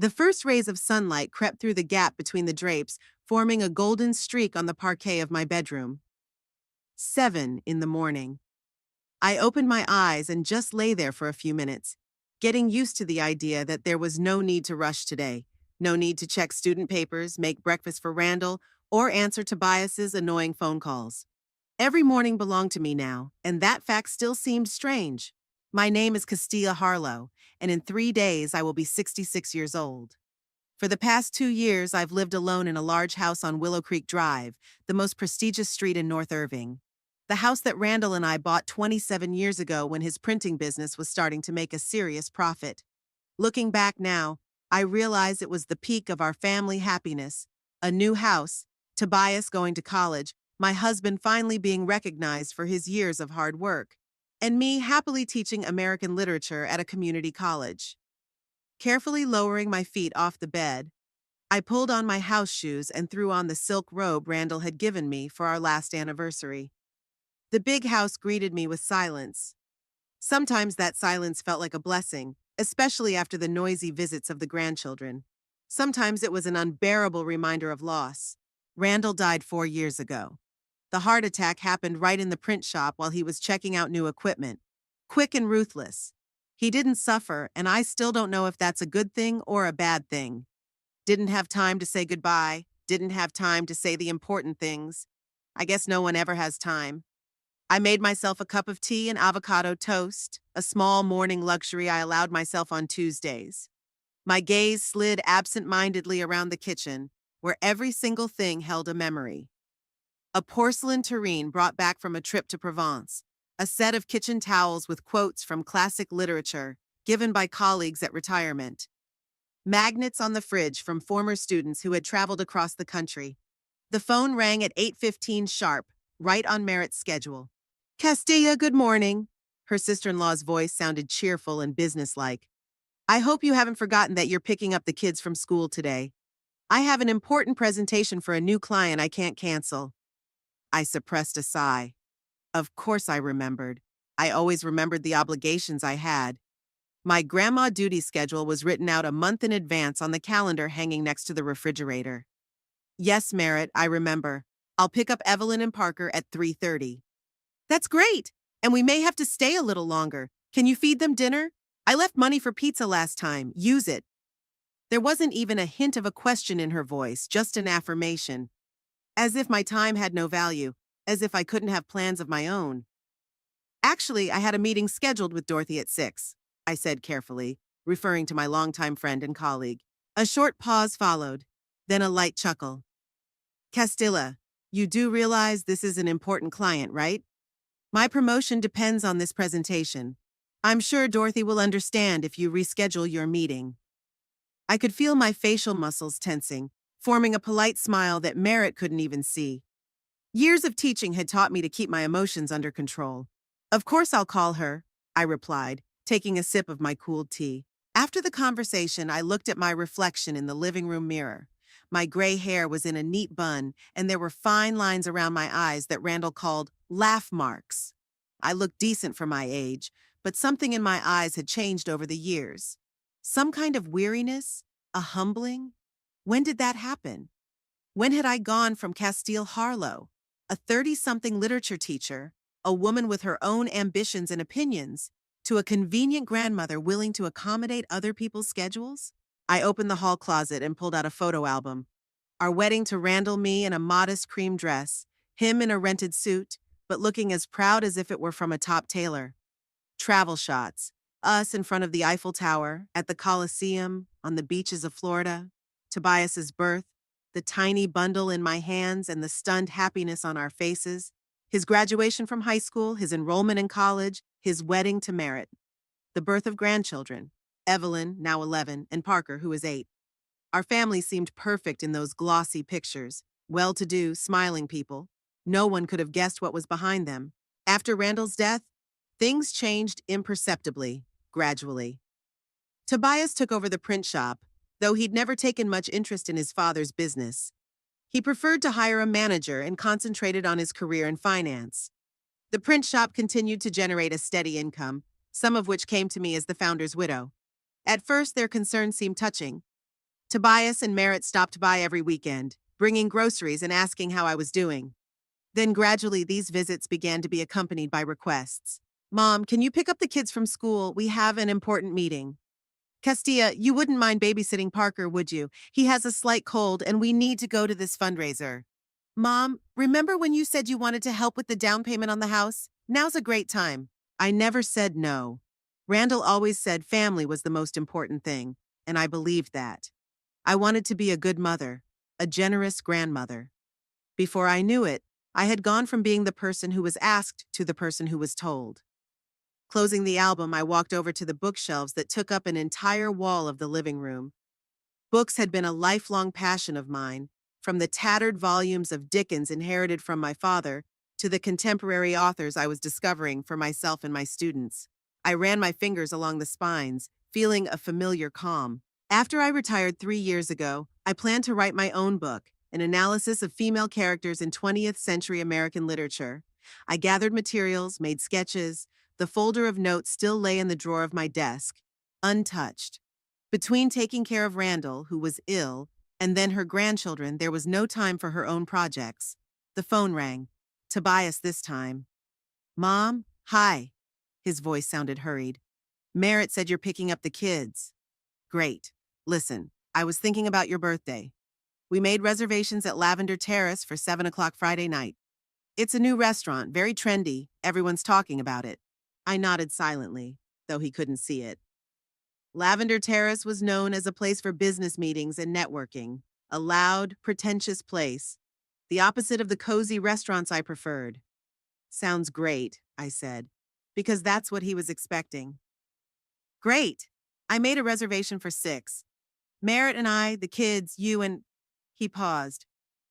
The first rays of sunlight crept through the gap between the drapes, forming a golden streak on the parquet of my bedroom. 7 in the morning. I opened my eyes and just lay there for a few minutes, getting used to the idea that there was no need to rush today, no need to check student papers, make breakfast for Randall, or answer Tobias's annoying phone calls. Every morning belonged to me now, and that fact still seemed strange. My name is Castilla Harlow, and in 3 days I will be 66 years old. For the past 2 years, I've lived alone in a large house on Willow Creek Drive, the most prestigious street in North Irving. The house that Randall and I bought 27 years ago when his printing business was starting to make a serious profit. Looking back now, I realize it was the peak of our family happiness. A new house, Tobias going to college, my husband finally being recognized for his years of hard work, and me happily teaching American literature at a community college. Carefully lowering my feet off the bed, I pulled on my house shoes and threw on the silk robe Randall had given me for our last anniversary. The big house greeted me with silence. Sometimes that silence felt like a blessing, especially after the noisy visits of the grandchildren. Sometimes it was an unbearable reminder of loss. Randall died 4 years ago. The heart attack happened right in the print shop while he was checking out new equipment. Quick and ruthless. He didn't suffer, and I still don't know if that's a good thing or a bad thing. Didn't have time to say goodbye, didn't have time to say the important things. I guess no one ever has time. I made myself a cup of tea and avocado toast, a small morning luxury I allowed myself on Tuesdays. My gaze slid absent-mindedly around the kitchen, where every single thing held a memory. A porcelain tureen brought back from a trip to Provence, a set of kitchen towels with quotes from classic literature, given by colleagues at retirement. Magnets on the fridge from former students who had traveled across the country. The phone rang at 8:15 sharp, right on Merritt's schedule. Castilla, good morning. Her sister-in-law's voice sounded cheerful and businesslike. I hope you haven't forgotten that you're picking up the kids from school today. I have an important presentation for a new client I can't cancel. I suppressed a sigh. Of course I remembered. I always remembered the obligations I had. My grandma duty schedule was written out a month in advance on the calendar hanging next to the refrigerator. Yes, Merritt, I remember. I'll pick up Evelyn and Parker at 3:30. That's great! And we may have to stay a little longer. Can you feed them dinner? I left money for pizza last time. Use it. There wasn't even a hint of a question in her voice, just an affirmation. As if my time had no value, as if I couldn't have plans of my own. Actually, I had a meeting scheduled with Dorothy at 6, I said carefully, referring to my longtime friend and colleague. A short pause followed, then a light chuckle. Castilla, you do realize this is an important client, right? My promotion depends on this presentation. I'm sure Dorothy will understand if you reschedule your meeting. I could feel my facial muscles tensing, forming a polite smile that Merritt couldn't even see. Years of teaching had taught me to keep my emotions under control. Of course I'll call her, I replied, taking a sip of my cooled tea. After the conversation, I looked at my reflection in the living room mirror. My gray hair was in a neat bun, and there were fine lines around my eyes that Randall called laugh marks. I looked decent for my age, but something in my eyes had changed over the years. Some kind of weariness? A humbling? When did that happen? When had I gone from Castile Harlow, a 30-something literature teacher, a woman with her own ambitions and opinions, to a convenient grandmother willing to accommodate other people's schedules? I opened the hall closet and pulled out a photo album. Our wedding to Randall, me in a modest cream dress, him in a rented suit, but looking as proud as if it were from a top tailor. Travel shots, us in front of the Eiffel Tower, at the Coliseum, on the beaches of Florida, Tobias's birth, the tiny bundle in my hands and the stunned happiness on our faces, his graduation from high school, his enrollment in college, his wedding to Merritt, the birth of grandchildren, Evelyn, now 11, and Parker, who is 8. Our family seemed perfect in those glossy pictures, well-to-do, smiling people. No one could have guessed what was behind them. After Randall's death, things changed imperceptibly, gradually. Tobias took over the print shop, though he'd never taken much interest in his father's business. He preferred to hire a manager and concentrated on his career in finance. The print shop continued to generate a steady income, some of which came to me as the founder's widow. At first, their concern seemed touching. Tobias and Merritt stopped by every weekend, bringing groceries and asking how I was doing. Then gradually these visits began to be accompanied by requests. Mom, can you pick up the kids from school? We have an important meeting. Castilla, you wouldn't mind babysitting Parker, would you? He has a slight cold and we need to go to this fundraiser. Mom, remember when you said you wanted to help with the down payment on the house? Now's a great time. I never said no. Randall always said family was the most important thing, and I believed that. I wanted to be a good mother, a generous grandmother. Before I knew it, I had gone from being the person who was asked to the person who was told. Closing the album, I walked over to the bookshelves that took up an entire wall of the living room. Books had been a lifelong passion of mine, from the tattered volumes of Dickens inherited from my father to the contemporary authors I was discovering for myself and my students. I ran my fingers along the spines, feeling a familiar calm. After I retired 3 years ago, I planned to write my own book, an analysis of female characters in 20th century American literature. I gathered materials, made sketches. The folder of notes still lay in the drawer of my desk, untouched. Between taking care of Randall, who was ill, and then her grandchildren, there was no time for her own projects. The phone rang. Tobias this time. Mom? Hi. His voice sounded hurried. Merritt said you're picking up the kids. Great. Listen, I was thinking about your birthday. We made reservations at Lavender Terrace for 7 o'clock Friday night. It's a new restaurant, very trendy. Everyone's talking about it. I nodded silently, though he couldn't see it. Lavender Terrace was known as a place for business meetings and networking, a loud, pretentious place, the opposite of the cozy restaurants I preferred. Sounds great, I said, because that's what he was expecting. Great. I made a reservation for 6. Merritt and I, the kids, you and... He paused.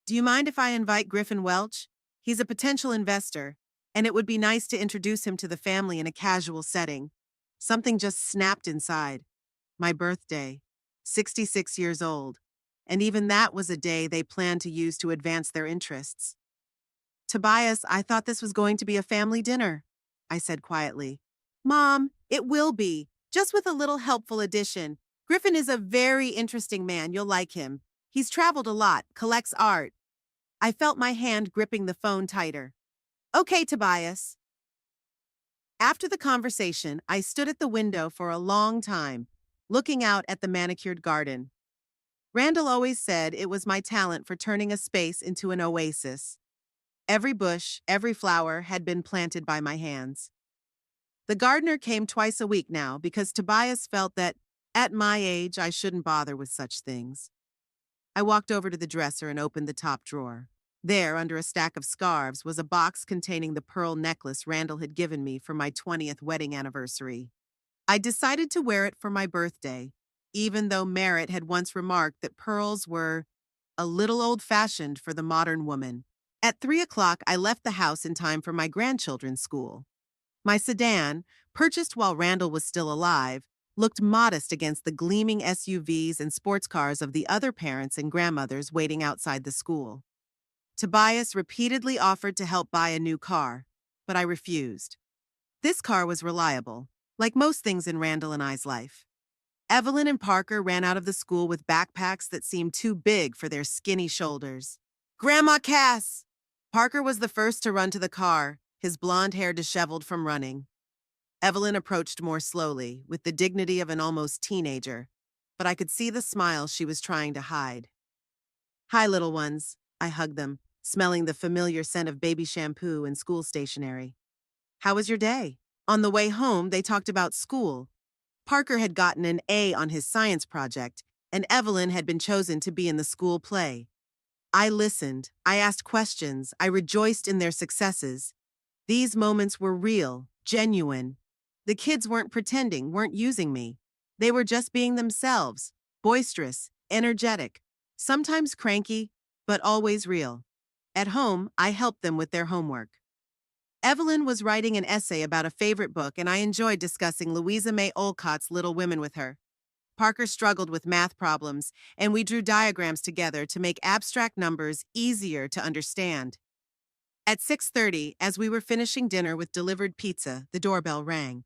Do you mind if I invite Griffin Welch? He's a potential investor, and it would be nice to introduce him to the family in a casual setting. Something just snapped inside. My birthday, 66 years old, and even that was a day they planned to use to advance their interests. Tobias, I thought this was going to be a family dinner, I said quietly. Mom, it will be, just with a little helpful addition. Griffin is a very interesting man, you'll like him. He's traveled a lot, collects art. I felt my hand gripping the phone tighter. Okay, Tobias. After the conversation, I stood at the window for a long time, looking out at the manicured garden. Randall always said it was my talent for turning a space into an oasis. Every bush, every flower had been planted by my hands. The gardener came twice a week now because Tobias felt that, at my age, I shouldn't bother with such things. I walked over to the dresser and opened the top drawer. There, under a stack of scarves, was a box containing the pearl necklace Randall had given me for my 20th wedding anniversary. I decided to wear it for my birthday, even though Merritt had once remarked that pearls were a little old-fashioned for the modern woman. At 3 o'clock, I left the house in time for my grandchildren's school. My sedan, purchased while Randall was still alive, looked modest against the gleaming SUVs and sports cars of the other parents and grandmothers waiting outside the school. Tobias repeatedly offered to help buy a new car, but I refused. This car was reliable, like most things in Randall and I's life. Evelyn and Parker ran out of the school with backpacks that seemed too big for their skinny shoulders. Grandma Cass! Parker was the first to run to the car, his blonde hair disheveled from running. Evelyn approached more slowly, with the dignity of an almost teenager, but I could see the smile she was trying to hide. Hi, little ones. I hugged them, smelling the familiar scent of baby shampoo and school stationery. How was your day? On the way home, they talked about school. Parker had gotten an A on his science project, and Evelyn had been chosen to be in the school play. I listened, I asked questions, I rejoiced in their successes. These moments were real, genuine. The kids weren't pretending, weren't using me. They were just being themselves, boisterous, energetic, sometimes cranky, but always real. At home, I helped them with their homework. Evelyn was writing an essay about a favorite book, and I enjoyed discussing Louisa May Alcott's Little Women with her. Parker struggled with math problems, and we drew diagrams together to make abstract numbers easier to understand. At 6:30, as we were finishing dinner with delivered pizza, the doorbell rang.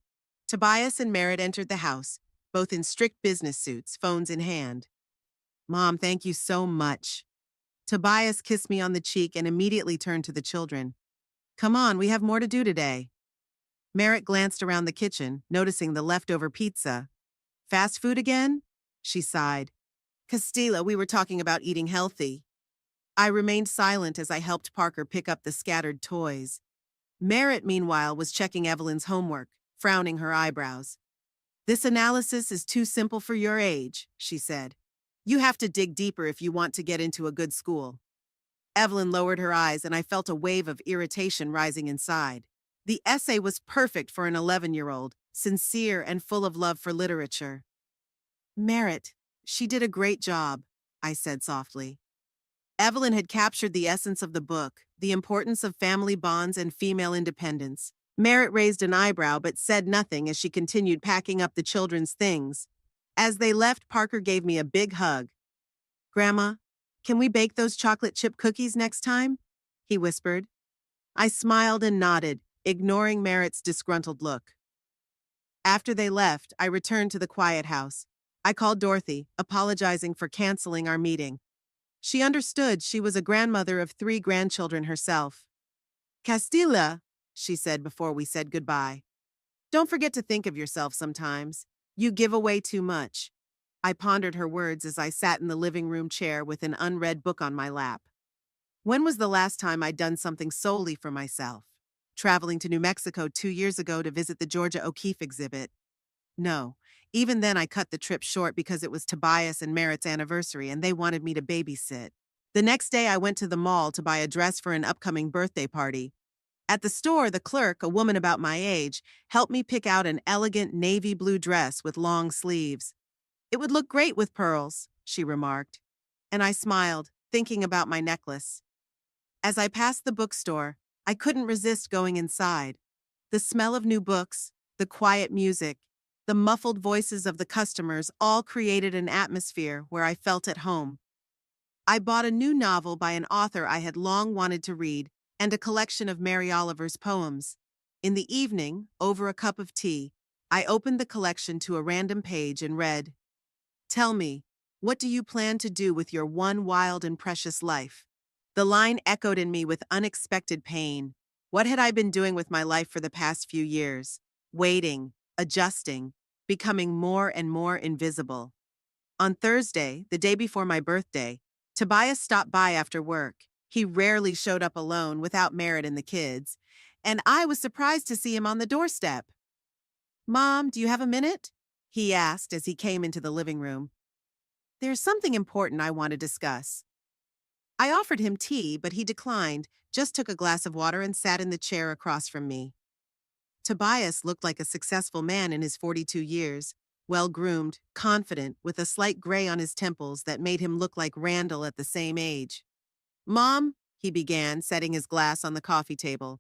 Tobias and Merritt entered the house, both in strict business suits, phones in hand. Mom, thank you so much. Tobias kissed me on the cheek and immediately turned to the children. Come on, we have more to do today. Merritt glanced around the kitchen, noticing the leftover pizza. Fast food again? She sighed. Castilla, we were talking about eating healthy. I remained silent as I helped Parker pick up the scattered toys. Merritt, meanwhile, was checking Evelyn's homework, frowning her eyebrows. This analysis is too simple for your age, she said. You have to dig deeper if you want to get into a good school. Evelyn lowered her eyes and I felt a wave of irritation rising inside. The essay was perfect for an 11-year-old, sincere and full of love for literature. Merritt, she did a great job, I said softly. Evelyn had captured the essence of the book, the importance of family bonds and female independence. Merritt raised an eyebrow but said nothing as she continued packing up the children's things. As they left, Parker gave me a big hug. Grandma, can we bake those chocolate chip cookies next time? He whispered. I smiled and nodded, ignoring Merritt's disgruntled look. After they left, I returned to the quiet house. I called Dorothy, apologizing for canceling our meeting. She understood she was a grandmother of 3 grandchildren herself. Castilla, she said before we said goodbye. Don't forget to think of yourself sometimes. You give away too much. I pondered her words as I sat in the living room chair with an unread book on my lap. When was the last time I'd done something solely for myself? Traveling to New Mexico 2 years ago to visit the Georgia O'Keeffe exhibit. No, even then I cut the trip short because it was Tobias and Merritt's anniversary and they wanted me to babysit. The next day I went to the mall to buy a dress for an upcoming birthday party. At the store, the clerk, a woman about my age, helped me pick out an elegant navy blue dress with long sleeves. It would look great with pearls, she remarked. And I smiled, thinking about my necklace. As I passed the bookstore, I couldn't resist going inside. The smell of new books, the quiet music, the muffled voices of the customers all created an atmosphere where I felt at home. I bought a new novel by an author I had long wanted to read and a collection of Mary Oliver's poems. In the evening, over a cup of tea, I opened the collection to a random page and read, Tell me, what do you plan to do with your one wild and precious life? The line echoed in me with unexpected pain. What had I been doing with my life for the past few years? Waiting, adjusting, becoming more and more invisible. On Thursday, the day before my birthday, Tobias stopped by after work. He rarely showed up alone without Merritt and the kids, and I was surprised to see him on the doorstep. Mom, do you have a minute? He asked as he came into the living room. There's something important I want to discuss. I offered him tea, but he declined, just took a glass of water and sat in the chair across from me. Tobias looked like a successful man in his 42 years, well-groomed, confident, with a slight gray on his temples that made him look like Randall at the same age. Mom, he began, setting his glass on the coffee table.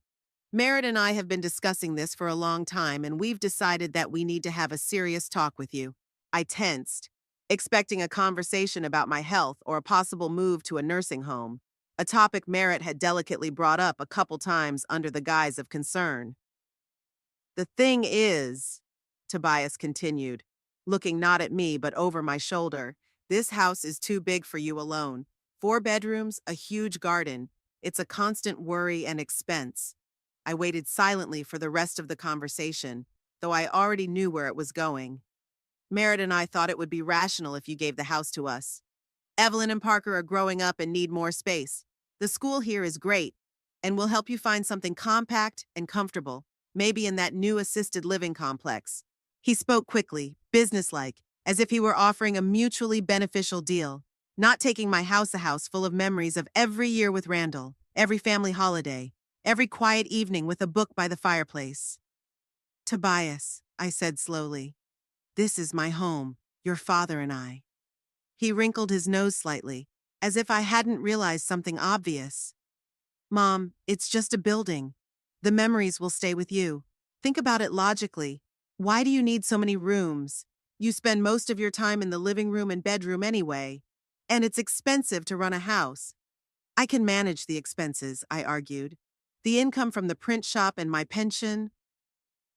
Merritt and I have been discussing this for a long time, and we've decided that we need to have a serious talk with you. I tensed, expecting a conversation about my health or a possible move to a nursing home, a topic Merritt had delicately brought up a couple times under the guise of concern. The thing is, Tobias continued, looking not at me but over my shoulder, this house is too big for you alone. 4 bedrooms, a huge garden. It's a constant worry and expense. I waited silently for the rest of the conversation, though I already knew where it was going. Merritt and I thought it would be rational if you gave the house to us. Evelyn and Parker are growing up and need more space. The school here is great, and we'll help you find something compact and comfortable, maybe in that new assisted living complex. He spoke quickly, businesslike, as if he were offering a mutually beneficial deal, not taking my house a house full of memories of every year with Randall, every family holiday, every quiet evening with a book by the fireplace. Tobias, I said slowly, this is my home, your father and I. He wrinkled his nose slightly, as if I hadn't realized something obvious. Mom, it's just a building. The memories will stay with you. Think about it logically. Why do you need so many rooms? You spend most of your time in the living room and bedroom anyway. And it's expensive to run a house. I can manage the expenses, I argued. The income from the print shop and my pension.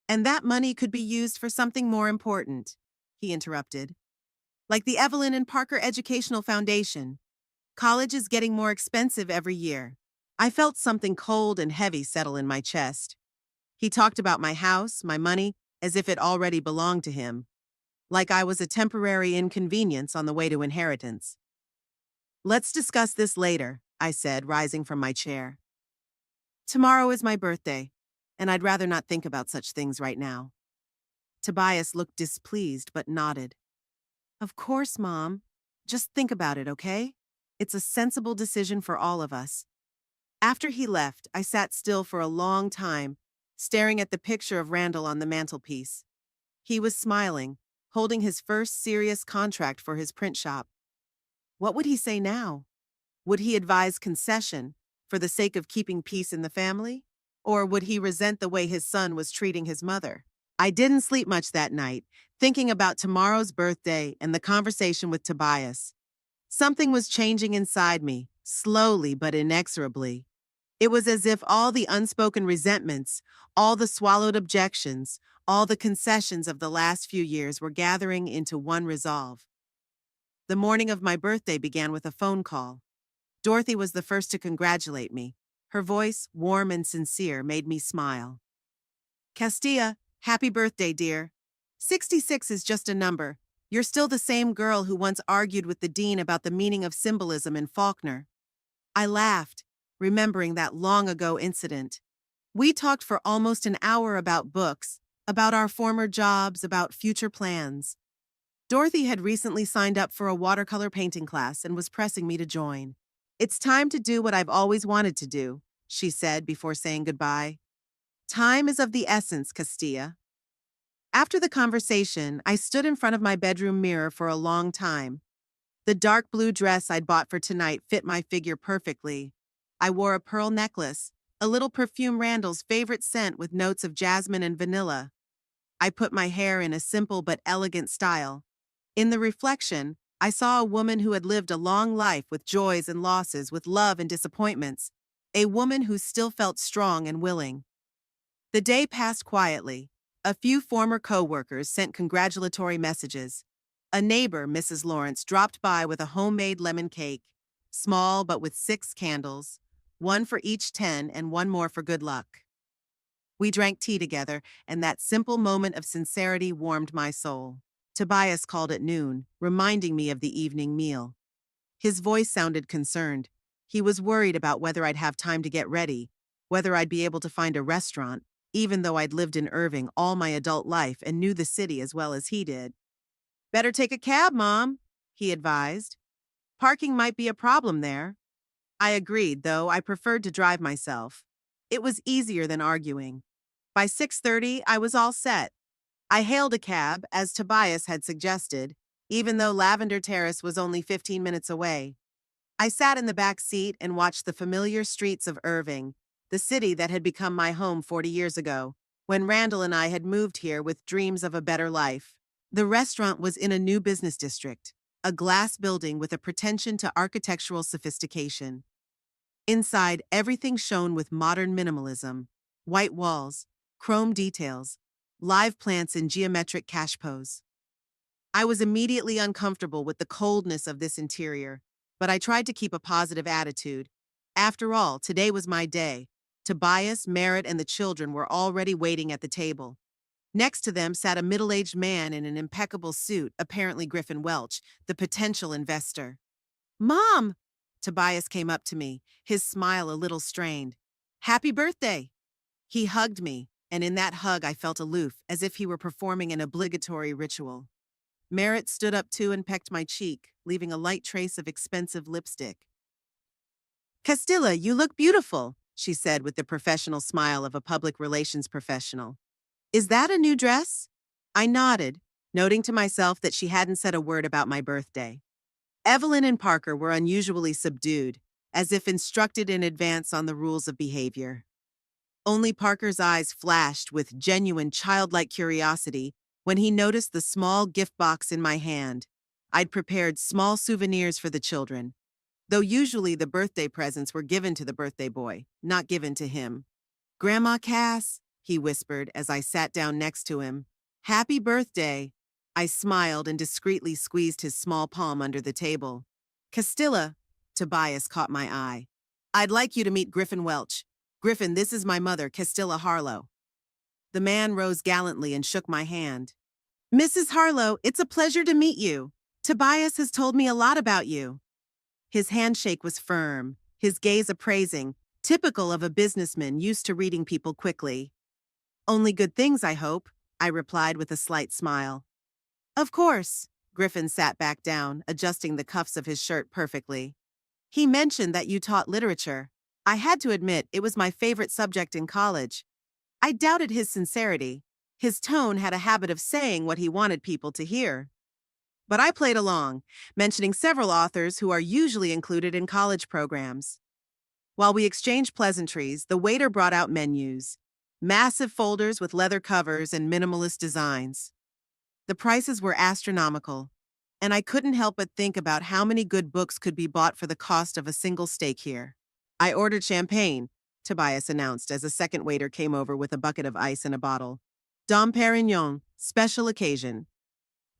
And that money could be used for something more important, he interrupted. like the Evelyn and Parker Educational Foundation. College is getting more expensive every year. I felt something cold and heavy settle in my chest. He talked about my house, my money, as if it already belonged to him, like I was a temporary inconvenience on the way to inheritance. Let's discuss this later, I said, rising from my chair. Tomorrow is my birthday, and I'd rather not think about such things right now. Tobias looked displeased but nodded. Of course, Mom. Just think about it, okay? It's a sensible decision for all of us. After he left, I sat still for a long time, staring at the picture of Randall on the mantelpiece. He was smiling, holding his first serious contract for his print shop. What would he say now? Would he advise concession for the sake of keeping peace in the family? Or would he resent the way his son was treating his mother? I didn't sleep much that night, thinking about tomorrow's birthday and the conversation with Tobias. Something was changing inside me, slowly but inexorably. It was as if all the unspoken resentments, all the swallowed objections, all the concessions of the last few years were gathering into one resolve. The morning of my birthday began with a phone call. Dorothy was the first to congratulate me. Her voice, warm and sincere, made me smile. Castilla, happy birthday, dear. 66 is just a number. You're still the same girl who once argued with the dean about the meaning of symbolism in Faulkner. I laughed, remembering that long-ago incident. We talked for almost an hour about books, about our former jobs, about future plans. Dorothy had recently signed up for a watercolor painting class and was pressing me to join. It's time to do what I've always wanted to do, she said before saying goodbye. Time is of the essence, Castilla. After the conversation, I stood in front of my bedroom mirror for a long time. The dark blue dress I'd bought for tonight fit my figure perfectly. I wore a pearl necklace, a little perfume Randall's favorite scent with notes of jasmine and vanilla. I put my hair in a simple but elegant style. In the reflection, I saw a woman who had lived a long life with joys and losses, with love and disappointments, a woman who still felt strong and willing. The day passed quietly. A few former co-workers sent congratulatory messages. A neighbor, Mrs. Lawrence, dropped by with a homemade lemon cake, small but with 6 candles, one for each 10 and one more for good luck. We drank tea together, and that simple moment of sincerity warmed my soul. Tobias called at noon, reminding me of the evening meal. His voice sounded concerned. He was worried about whether I'd have time to get ready, whether I'd be able to find a restaurant, even though I'd lived in Irving all my adult life and knew the city as well as he did. Better take a cab, Mom, he advised. Parking might be a problem there. I agreed, though I preferred to drive myself. It was easier than arguing. By 6:30, I was all set. I hailed a cab, as Tobias had suggested, even though Lavender Terrace was only 15 minutes away. I sat in the back seat and watched the familiar streets of Irving, the city that had become my home 40 years ago, when Randall and I had moved here with dreams of a better life. The restaurant was in a new business district, a glass building with a pretension to architectural sophistication. Inside, everything shone with modern minimalism: white walls, chrome details, live plants in geometric cache pose. I was immediately uncomfortable with the coldness of this interior, but I tried to keep a positive attitude. After all, today was my day. Tobias, Merritt, and the children were already waiting at the table. Next to them sat a middle-aged man in an impeccable suit, apparently Griffin Welch, the potential investor. Mom! Tobias came up to me, his smile a little strained. Happy birthday! He hugged me, and in that hug I felt aloof, as if he were performing an obligatory ritual. Merritt stood up too and pecked my cheek, leaving a light trace of expensive lipstick. Castilla, you look beautiful, she said with the professional smile of a public relations professional. Is that a new dress? I nodded, noting to myself that she hadn't said a word about my birthday. Evelyn and Parker were unusually subdued, as if instructed in advance on the rules of behavior. Only Parker's eyes flashed with genuine childlike curiosity when he noticed the small gift box in my hand. I'd prepared small souvenirs for the children, though usually the birthday presents were given to the birthday boy, not given to him. Grandma Cass, he whispered as I sat down next to him. Happy birthday. I smiled and discreetly squeezed his small palm under the table. Castilla, Tobias caught my eye. I'd like you to meet Griffin Welch. Griffin, this is my mother, Castilla Harlow. The man rose gallantly and shook my hand. Mrs. Harlow, it's a pleasure to meet you. Tobias has told me a lot about you. His handshake was firm, his gaze appraising, typical of a businessman used to reading people quickly. Only good things, I hope, I replied with a slight smile. Of course. Griffin sat back down, adjusting the cuffs of his shirt perfectly. He mentioned that you taught literature. I had to admit it was my favorite subject in college. I doubted his sincerity. His tone had a habit of saying what he wanted people to hear. But I played along, mentioning several authors who are usually included in college programs. While we exchanged pleasantries, the waiter brought out menus, massive folders with leather covers and minimalist designs. The prices were astronomical, and I couldn't help but think about how many good books could be bought for the cost of a single steak here. I ordered champagne, Tobias announced as a second waiter came over with a bucket of ice and a bottle. Dom Perignon, special occasion.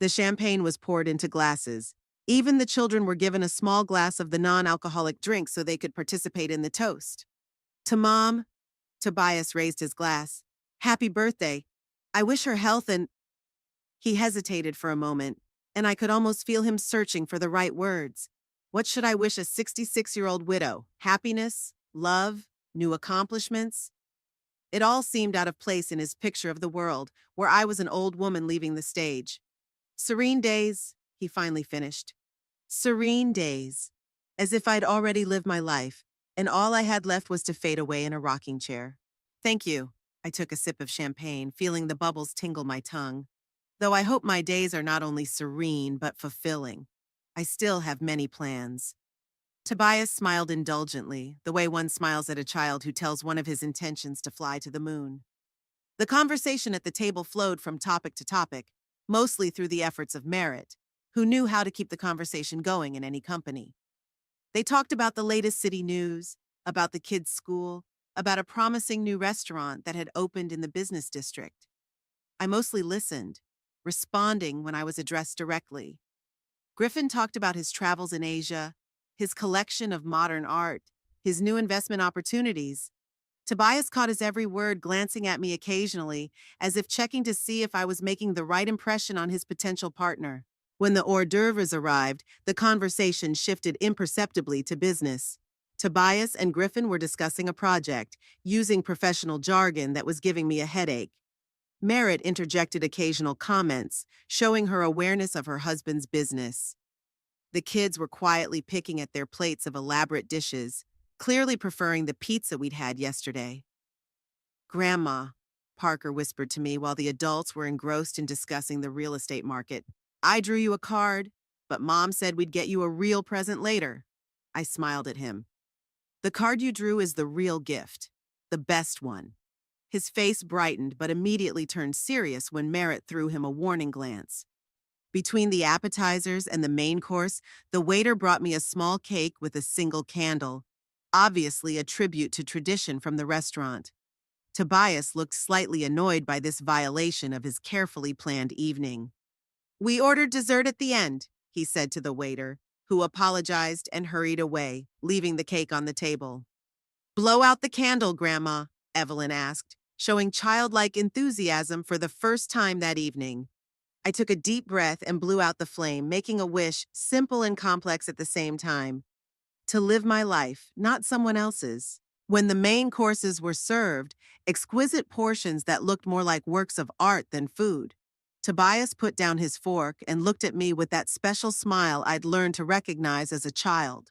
The champagne was poured into glasses. Even the children were given a small glass of the non-alcoholic drink so they could participate in the toast. To Mom, Tobias raised his glass. Happy birthday. I wish her health and... He hesitated for a moment, and I could almost feel him searching for the right words. What should I wish a 66-year-old widow? Happiness? Love? New accomplishments? It all seemed out of place in his picture of the world, where I was an old woman leaving the stage. Serene days, he finally finished. Serene days. As if I'd already lived my life, and all I had left was to fade away in a rocking chair. Thank you. I took a sip of champagne, feeling the bubbles tingle my tongue. Though I hope my days are not only serene, but fulfilling. I still have many plans. Tobias smiled indulgently, the way one smiles at a child who tells one of his intentions to fly to the moon. The conversation at the table flowed from topic to topic, mostly through the efforts of Merritt, who knew how to keep the conversation going in any company. They talked about the latest city news, about the kids' school, about a promising new restaurant that had opened in the business district. I mostly listened, responding when I was addressed directly. Griffin talked about his travels in Asia, his collection of modern art, his new investment opportunities. Tobias caught his every word, glancing at me occasionally, as if checking to see if I was making the right impression on his potential partner. When the hors d'oeuvres arrived, the conversation shifted imperceptibly to business. Tobias and Griffin were discussing a project, using professional jargon that was giving me a headache. Merritt interjected occasional comments, showing her awareness of her husband's business. The kids were quietly picking at their plates of elaborate dishes, clearly preferring the pizza we'd had yesterday. Grandma, Parker whispered to me while the adults were engrossed in discussing the real estate market. I drew you a card, but Mom said we'd get you a real present later. I smiled at him. The card you drew is the real gift, the best one. His face brightened but immediately turned serious when Merritt threw him a warning glance. Between the appetizers and the main course, the waiter brought me a small cake with a single candle, obviously a tribute to tradition from the restaurant. Tobias looked slightly annoyed by this violation of his carefully planned evening. We ordered dessert at the end, he said to the waiter, who apologized and hurried away, leaving the cake on the table. Blow out the candle, Grandma, Evelyn asked, showing childlike enthusiasm for the first time that evening. I took a deep breath and blew out the flame, making a wish, simple and complex at the same time. To live my life, not someone else's. When the main courses were served, exquisite portions that looked more like works of art than food, Tobias put down his fork and looked at me with that special smile I'd learned to recognize as a child.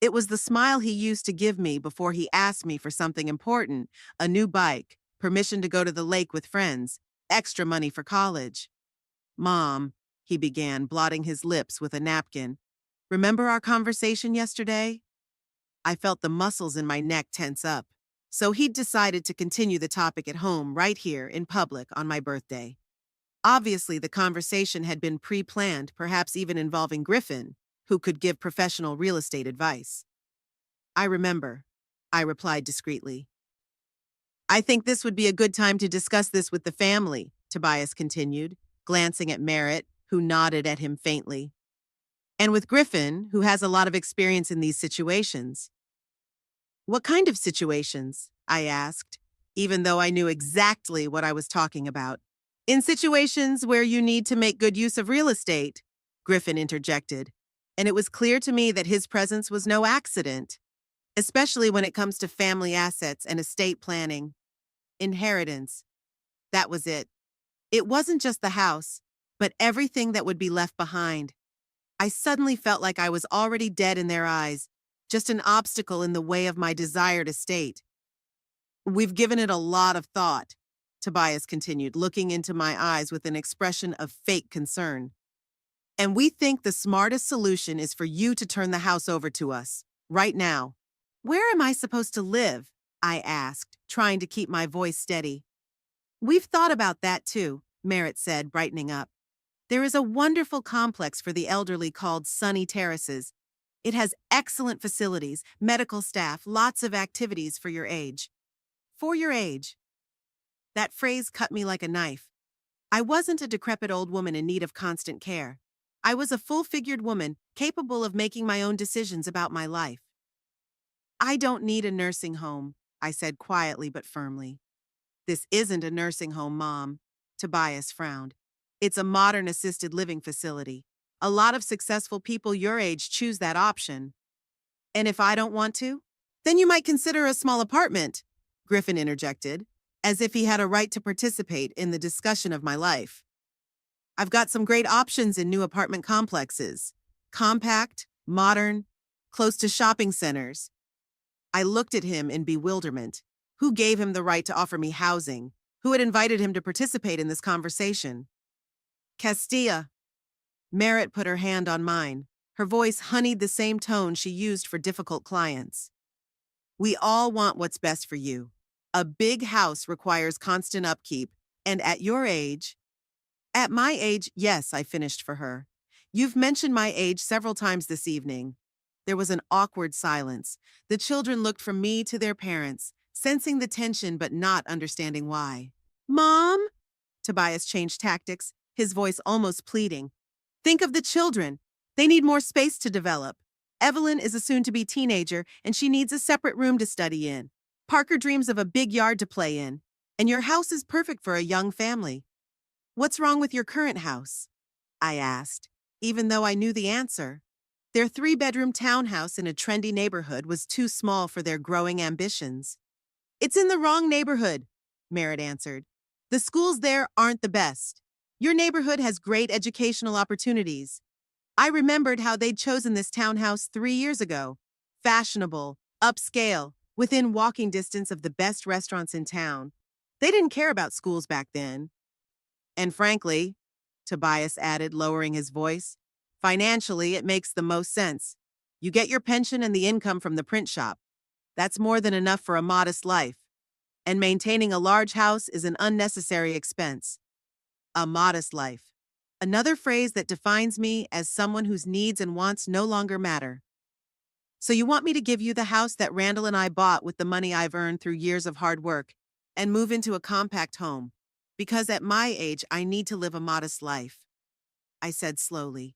It was the smile he used to give me before he asked me for something important, a new bike, permission to go to the lake with friends, extra money for college. Mom, he began, blotting his lips with a napkin. Remember our conversation yesterday? I felt the muscles in my neck tense up. So he'd decided to continue the topic at home right here in public on my birthday. Obviously, the conversation had been pre-planned, perhaps even involving Griffin, who could give professional real estate advice. I remember, I replied discreetly. I think this would be a good time to discuss this with the family, Tobias continued. glancing at Merritt, who nodded at him faintly. And with Griffin, who has a lot of experience in these situations. What kind of situations? I asked, even though I knew exactly what I was talking about. In situations where you need to make good use of real estate, Griffin interjected, and it was clear to me that his presence was no accident, especially when it comes to family assets and estate planning. Inheritance. That was it. It wasn't just the house, but everything that would be left behind. I suddenly felt like I was already dead in their eyes, just an obstacle in the way of my desired estate. We've given it a lot of thought, Tobias continued, looking into my eyes with an expression of fake concern. And we think the smartest solution is for you to turn the house over to us, right now. Where am I supposed to live? I asked, trying to keep my voice steady. We've thought about that too, Merritt said, brightening up. There is a wonderful complex for the elderly called Sunny Terraces. It has excellent facilities, medical staff, lots of activities for your age. For your age. That phrase cut me like a knife. I wasn't a decrepit old woman in need of constant care. I was a full-figured woman, capable of making my own decisions about my life. I don't need a nursing home, I said quietly but firmly. This isn't a nursing home, Mom. Tobias frowned. It's a modern assisted living facility. A lot of successful people your age choose that option. And if I don't want to? Then you might consider a small apartment, Griffin interjected, as if he had a right to participate in the discussion of my life. I've got some great options in new apartment complexes. Compact, modern, close to shopping centers. I looked at him in bewilderment. Who gave him the right to offer me housing? Who had invited him to participate in this conversation? Castilla. Merritt put her hand on mine. Her voice honeyed the same tone she used for difficult clients. We all want what's best for you. A big house requires constant upkeep, and at your age... At my age, yes, I finished for her. You've mentioned my age several times this evening. There was an awkward silence. The children looked from me to their parents, sensing the tension but not understanding why. Mom? Tobias changed tactics, his voice almost pleading. Think of the children. They need more space to develop. Evelyn is a soon-to-be teenager, and she needs a separate room to study in. Parker dreams of a big yard to play in, and your house is perfect for a young family. What's wrong with your current house? I asked, even though I knew the answer. Their 3-bedroom townhouse in a trendy neighborhood was too small for their growing ambitions. It's in the wrong neighborhood, Merritt answered. The schools there aren't the best. Your neighborhood has great educational opportunities. I remembered how they'd chosen this townhouse 3 years ago. Fashionable, upscale, within walking distance of the best restaurants in town. They didn't care about schools back then. And frankly, Tobias added, lowering his voice, financially it makes the most sense. You get your pension and the income from the print shop. That's more than enough for a modest life. And maintaining a large house is an unnecessary expense. A modest life. Another phrase that defines me as someone whose needs and wants no longer matter. So you want me to give you the house that Randall and I bought with the money I've earned through years of hard work and move into a compact home, because at my age I need to live a modest life, I said slowly,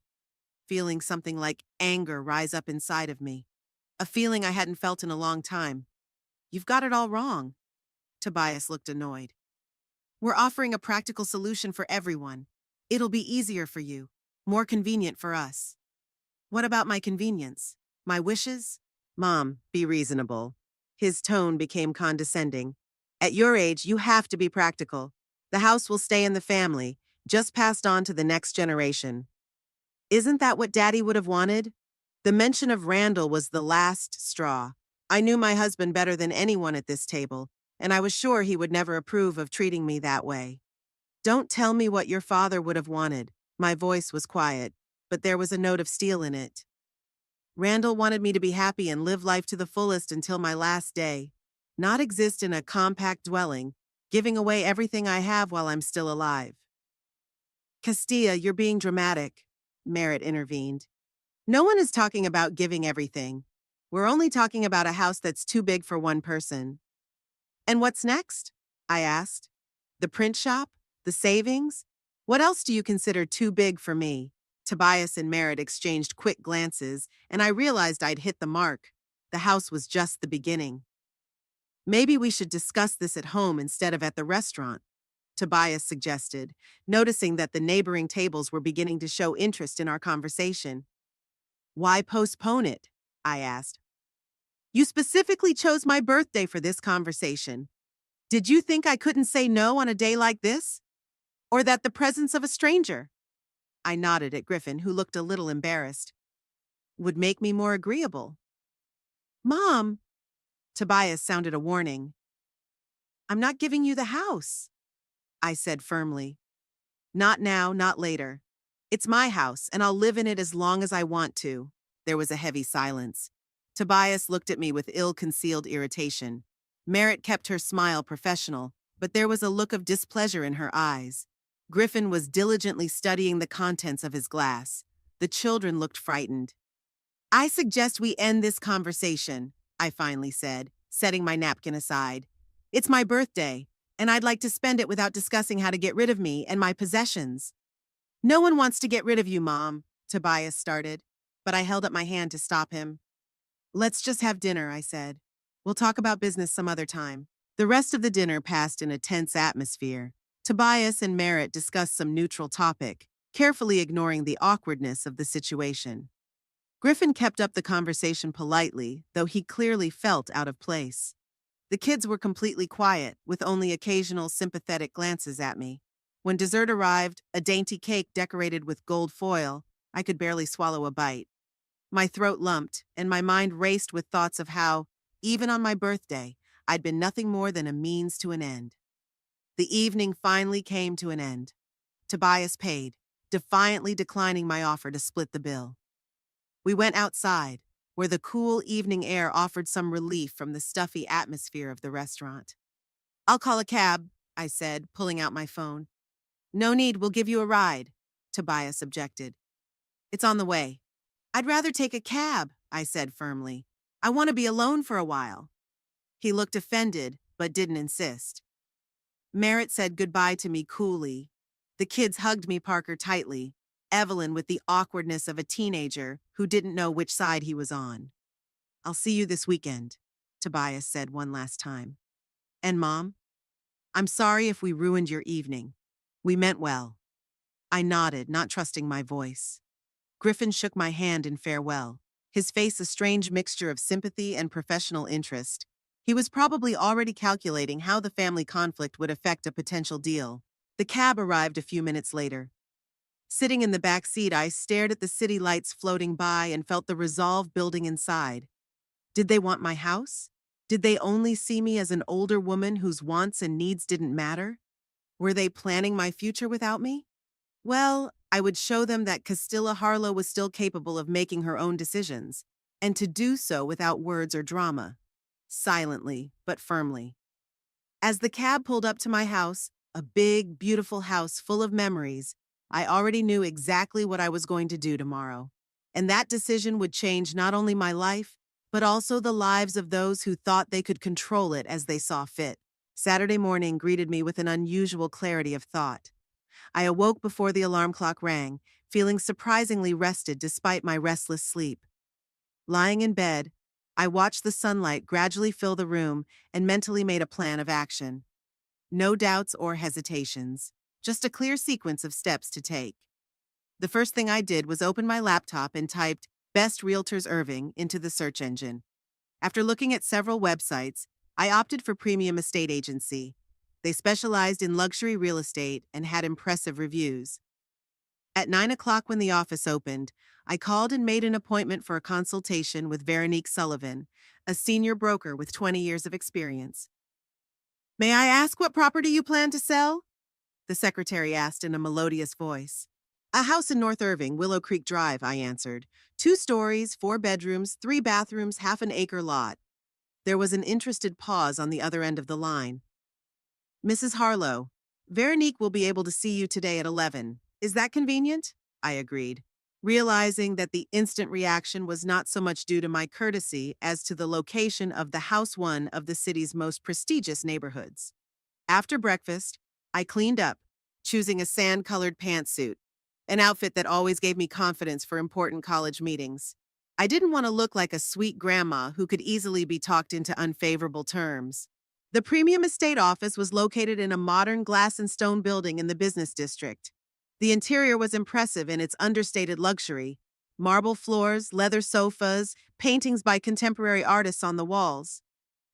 feeling something like anger rise up inside of me, a feeling I hadn't felt in a long time. You've got it all wrong. Tobias looked annoyed. We're offering a practical solution for everyone. It'll be easier for you, more convenient for us. What about my convenience? My wishes? Mom, be reasonable. His tone became condescending. At your age, you have to be practical. The house will stay in the family, just passed on to the next generation. Isn't that what Daddy would have wanted? The mention of Randall was the last straw. I knew my husband better than anyone at this table, and I was sure he would never approve of treating me that way. Don't tell me what your father would have wanted. My voice was quiet, but there was a note of steel in it. Randall wanted me to be happy and live life to the fullest until my last day, not exist in a compact dwelling, giving away everything I have while I'm still alive. Castilla, you're being dramatic, Merritt intervened. No one is talking about giving everything. We're only talking about a house that's too big for one person. And what's next? I asked. The print shop? The savings? What else do you consider too big for me? Tobias and Merritt exchanged quick glances, and I realized I'd hit the mark. The house was just the beginning. Maybe we should discuss this at home instead of at the restaurant, Tobias suggested, noticing that the neighboring tables were beginning to show interest in our conversation. Why postpone it? I asked. You specifically chose my birthday for this conversation. Did you think I couldn't say no on a day like this? Or that the presence of a stranger, I nodded at Griffin, who looked a little embarrassed, would make me more agreeable? Mom, Tobias sounded a warning. I'm not giving you the house, I said firmly. Not now, not later. It's my house, and I'll live in it as long as I want to. There was a heavy silence. Tobias looked at me with ill-concealed irritation. Merritt kept her smile professional, but there was a look of displeasure in her eyes. Griffin was diligently studying the contents of his glass. The children looked frightened. I suggest we end this conversation, I finally said, setting my napkin aside. It's my birthday, and I'd like to spend it without discussing how to get rid of me and my possessions. No one wants to get rid of you, Mom, Tobias started, but I held up my hand to stop him. Let's just have dinner, I said. We'll talk about business some other time. The rest of the dinner passed in a tense atmosphere. Tobias and Merritt discussed some neutral topic, carefully ignoring the awkwardness of the situation. Griffin kept up the conversation politely, though he clearly felt out of place. The kids were completely quiet, with only occasional sympathetic glances at me. When dessert arrived, a dainty cake decorated with gold foil, I could barely swallow a bite. My throat lumped, and my mind raced with thoughts of how, even on my birthday, I'd been nothing more than a means to an end. The evening finally came to an end. Tobias paid, defiantly declining my offer to split the bill. We went outside, where the cool evening air offered some relief from the stuffy atmosphere of the restaurant. I'll call a cab, I said, pulling out my phone. No need, we'll give you a ride, Tobias objected. It's on the way. I'd rather take a cab, I said firmly. I want to be alone for a while. He looked offended, but didn't insist. Merritt said goodbye to me coolly. The kids hugged me Parker tightly, Evelyn with the awkwardness of a teenager who didn't know which side he was on. I'll see you this weekend, Tobias said one last time. And Mom? I'm sorry if we ruined your evening. We meant well. I nodded, not trusting my voice. Griffin shook my hand in farewell, his face a strange mixture of sympathy and professional interest. He was probably already calculating how the family conflict would affect a potential deal. The cab arrived a few minutes later. Sitting in the back seat, I stared at the city lights floating by and felt the resolve building inside. Did they want my house? Did they only see me as an older woman whose wants and needs didn't matter? Were they planning my future without me? Well, I would show them that Castilla Harlow was still capable of making her own decisions, and to do so without words or drama. Silently, but firmly. As the cab pulled up to my house, a big, beautiful house full of memories, I already knew exactly what I was going to do tomorrow. And that decision would change not only my life, but also the lives of those who thought they could control it as they saw fit. Saturday morning greeted me with an unusual clarity of thought. I awoke before the alarm clock rang, feeling surprisingly rested despite my restless sleep. Lying in bed, I watched the sunlight gradually fill the room and mentally made a plan of action. No doubts or hesitations, just a clear sequence of steps to take. The first thing I did was open my laptop and typed Best Realtors Irving into the search engine. After looking at several websites, I opted for Premium Estate Agency. They specialized in luxury real estate and had impressive reviews. At 9 o'clock when the office opened, I called and made an appointment for a consultation with Veronique Sullivan, a senior broker with 20 years of experience. May I ask what property you plan to sell? The secretary asked in a melodious voice. A house in North Irving, Willow Creek Drive, I answered. 2 stories, 4 bedrooms, 3 bathrooms, half-an-acre lot. There was an interested pause on the other end of the line. Mrs. Harlow, Veronique will be able to see you today at 11. Is that convenient? I agreed, realizing that the instant reaction was not so much due to my courtesy as to the location of the house, one of the city's most prestigious neighborhoods. After breakfast, I cleaned up, choosing a sand-colored pantsuit, an outfit that always gave me confidence for important college meetings. I didn't want to look like a sweet grandma who could easily be talked into unfavorable terms. The premium estate office was located in a modern glass and stone building in the business district. The interior was impressive in its understated luxury: marble floors, leather sofas, paintings by contemporary artists on the walls.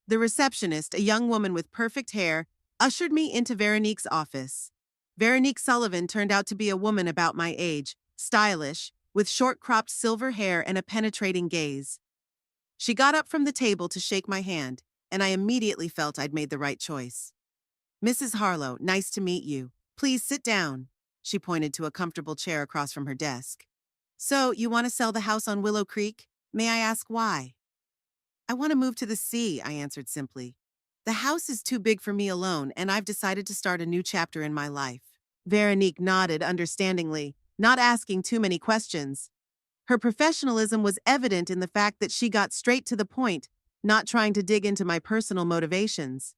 The receptionist, a young woman with perfect hair, ushered me into Veronique's office. Veronique Sullivan turned out to be a woman about my age, stylish, with short-cropped silver hair and a penetrating gaze. She got up from the table to shake my hand, and I immediately felt I'd made the right choice. "Mrs. Harlow, nice to meet you. Please sit down." She pointed to a comfortable chair across from her desk. "So, you want to sell the house on Willow Creek? May I ask why?" "I want to move to the sea," I answered simply. "The house is too big for me alone, and I've decided to start a new chapter in my life." Veronique nodded understandingly, not asking too many questions. Her professionalism was evident in the fact that she got straight to the point, not trying to dig into my personal motivations.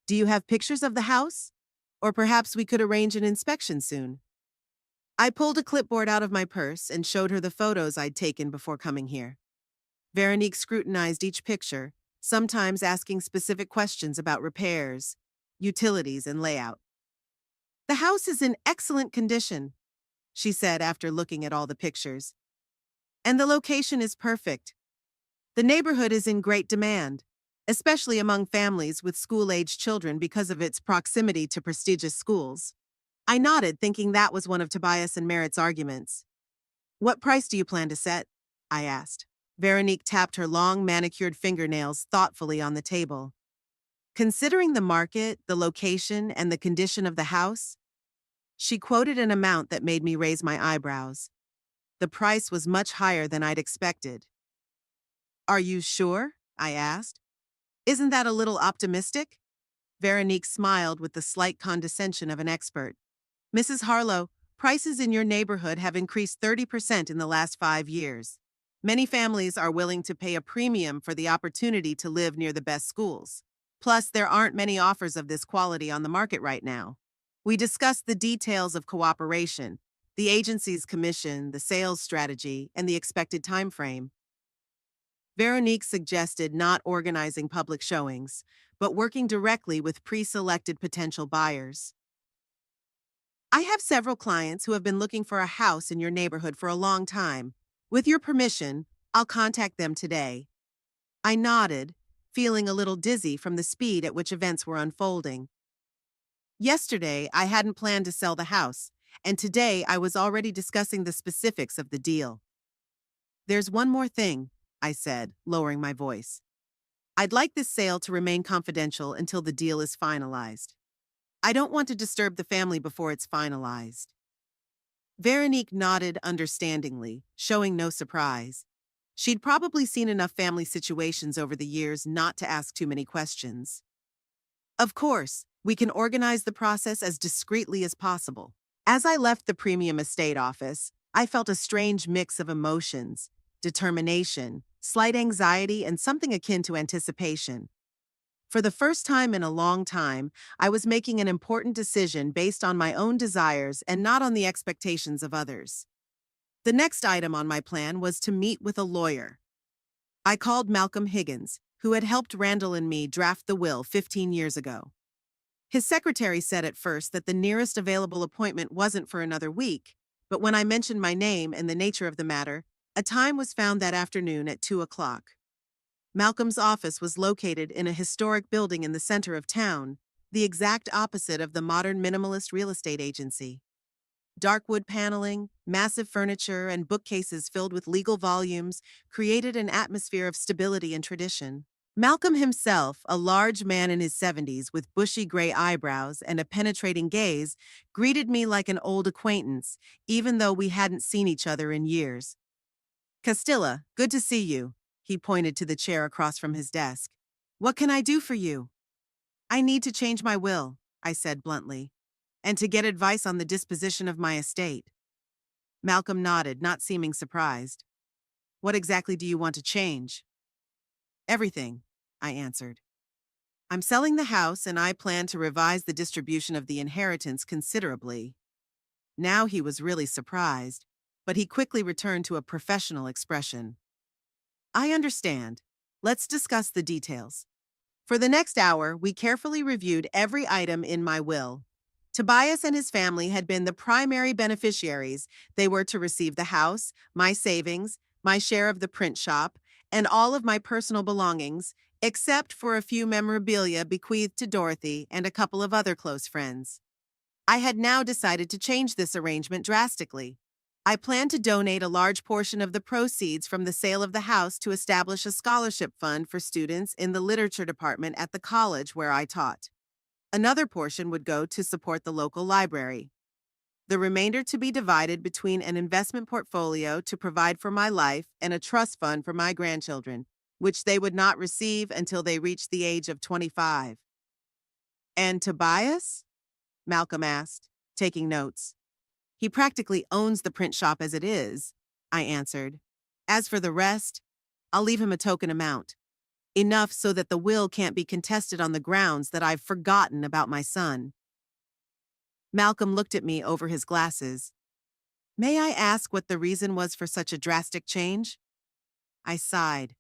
"Do you have pictures of the house? Or perhaps we could arrange an inspection soon." I pulled a clipboard out of my purse and showed her the photos I'd taken before coming here. Veronique scrutinized each picture, sometimes asking specific questions about repairs, utilities, and layout. "The house is in excellent condition," she said after looking at all the pictures. "And the location is perfect. The neighborhood is in great demand, especially among families with school-aged children because of its proximity to prestigious schools." I nodded, thinking that was one of Tobias and Merritt's arguments. "What price do you plan to set?" I asked. Veronique tapped her long manicured fingernails thoughtfully on the table. Considering the market, the location, and the condition of the house, she quoted an amount that made me raise my eyebrows. The price was much higher than I'd expected. "Are you sure?" I asked. "Isn't that a little optimistic?" Veronique smiled with the slight condescension of an expert. "Mrs. Harlow, prices in your neighborhood have increased 30% in the last 5 years. Many families are willing to pay a premium for the opportunity to live near the best schools. Plus, there aren't many offers of this quality on the market right now." We discussed the details of cooperation, the agency's commission, the sales strategy, and the expected time frame. Veronique suggested not organizing public showings, but working directly with pre-selected potential buyers. "I have several clients who have been looking for a house in your neighborhood for a long time. With your permission, I'll contact them today." I nodded, feeling a little dizzy from the speed at which events were unfolding. Yesterday, I hadn't planned to sell the house, and today I was already discussing the specifics of the deal. "There's one more thing," I said, lowering my voice. "I'd like this sale to remain confidential until the deal is finalized. I don't want to disturb the family before it's finalized." Veronique nodded understandingly, showing no surprise. She'd probably seen enough family situations over the years not to ask too many questions. "Of course, we can organize the process as discreetly as possible." As I left the premium estate office, I felt a strange mix of emotions: determination, slight anxiety, and something akin to anticipation. For the first time in a long time, I was making an important decision based on my own desires and not on the expectations of others. The next item on my plan was to meet with a lawyer. I called Malcolm Higgins, who had helped Randall and me draft the will 15 years ago. His secretary said at first that the nearest available appointment wasn't for another week, but when I mentioned my name and the nature of the matter, a time was found that afternoon at 2 o'clock. Malcolm's office was located in a historic building in the center of town, the exact opposite of the modern minimalist real estate agency. Dark wood paneling, massive furniture, and bookcases filled with legal volumes created an atmosphere of stability and tradition. Malcolm himself, a large man in his 70s with bushy gray eyebrows and a penetrating gaze, greeted me like an old acquaintance, even though we hadn't seen each other in years. "Castilla, good to see you." He pointed to the chair across from his desk. "What can I do for you?" "I need to change my will," I said bluntly, "and to get advice on the disposition of my estate." Malcolm nodded, not seeming surprised. "What exactly do you want to change?" "Everything," I answered. I'm selling the house and I plan to revise the distribution of the inheritance considerably. Now he was really surprised, but he quickly returned to a professional expression. I understand. Let's discuss the details. For the next hour, we carefully reviewed every item in my will. Tobias and his family had been the primary beneficiaries. They were to receive the house, my savings, my share of the print shop, and all of my personal belongings, except for a few memorabilia bequeathed to Dorothy and a couple of other close friends. I had now decided to change this arrangement drastically. I planned to donate a large portion of the proceeds from the sale of the house to establish a scholarship fund for students in the literature department at the college where I taught. Another portion would go to support the local library. The remainder to be divided between an investment portfolio to provide for my life and a trust fund for my grandchildren, which they would not receive until they reached the age of 25. And Tobias? Malcolm asked, taking notes. He practically owns the print shop as it is, I answered. As for the rest, I'll leave him a token amount. Enough so that the will can't be contested on the grounds that I've forgotten about my son. Malcolm looked at me over his glasses. May I ask what the reason was for such a drastic change? I sighed.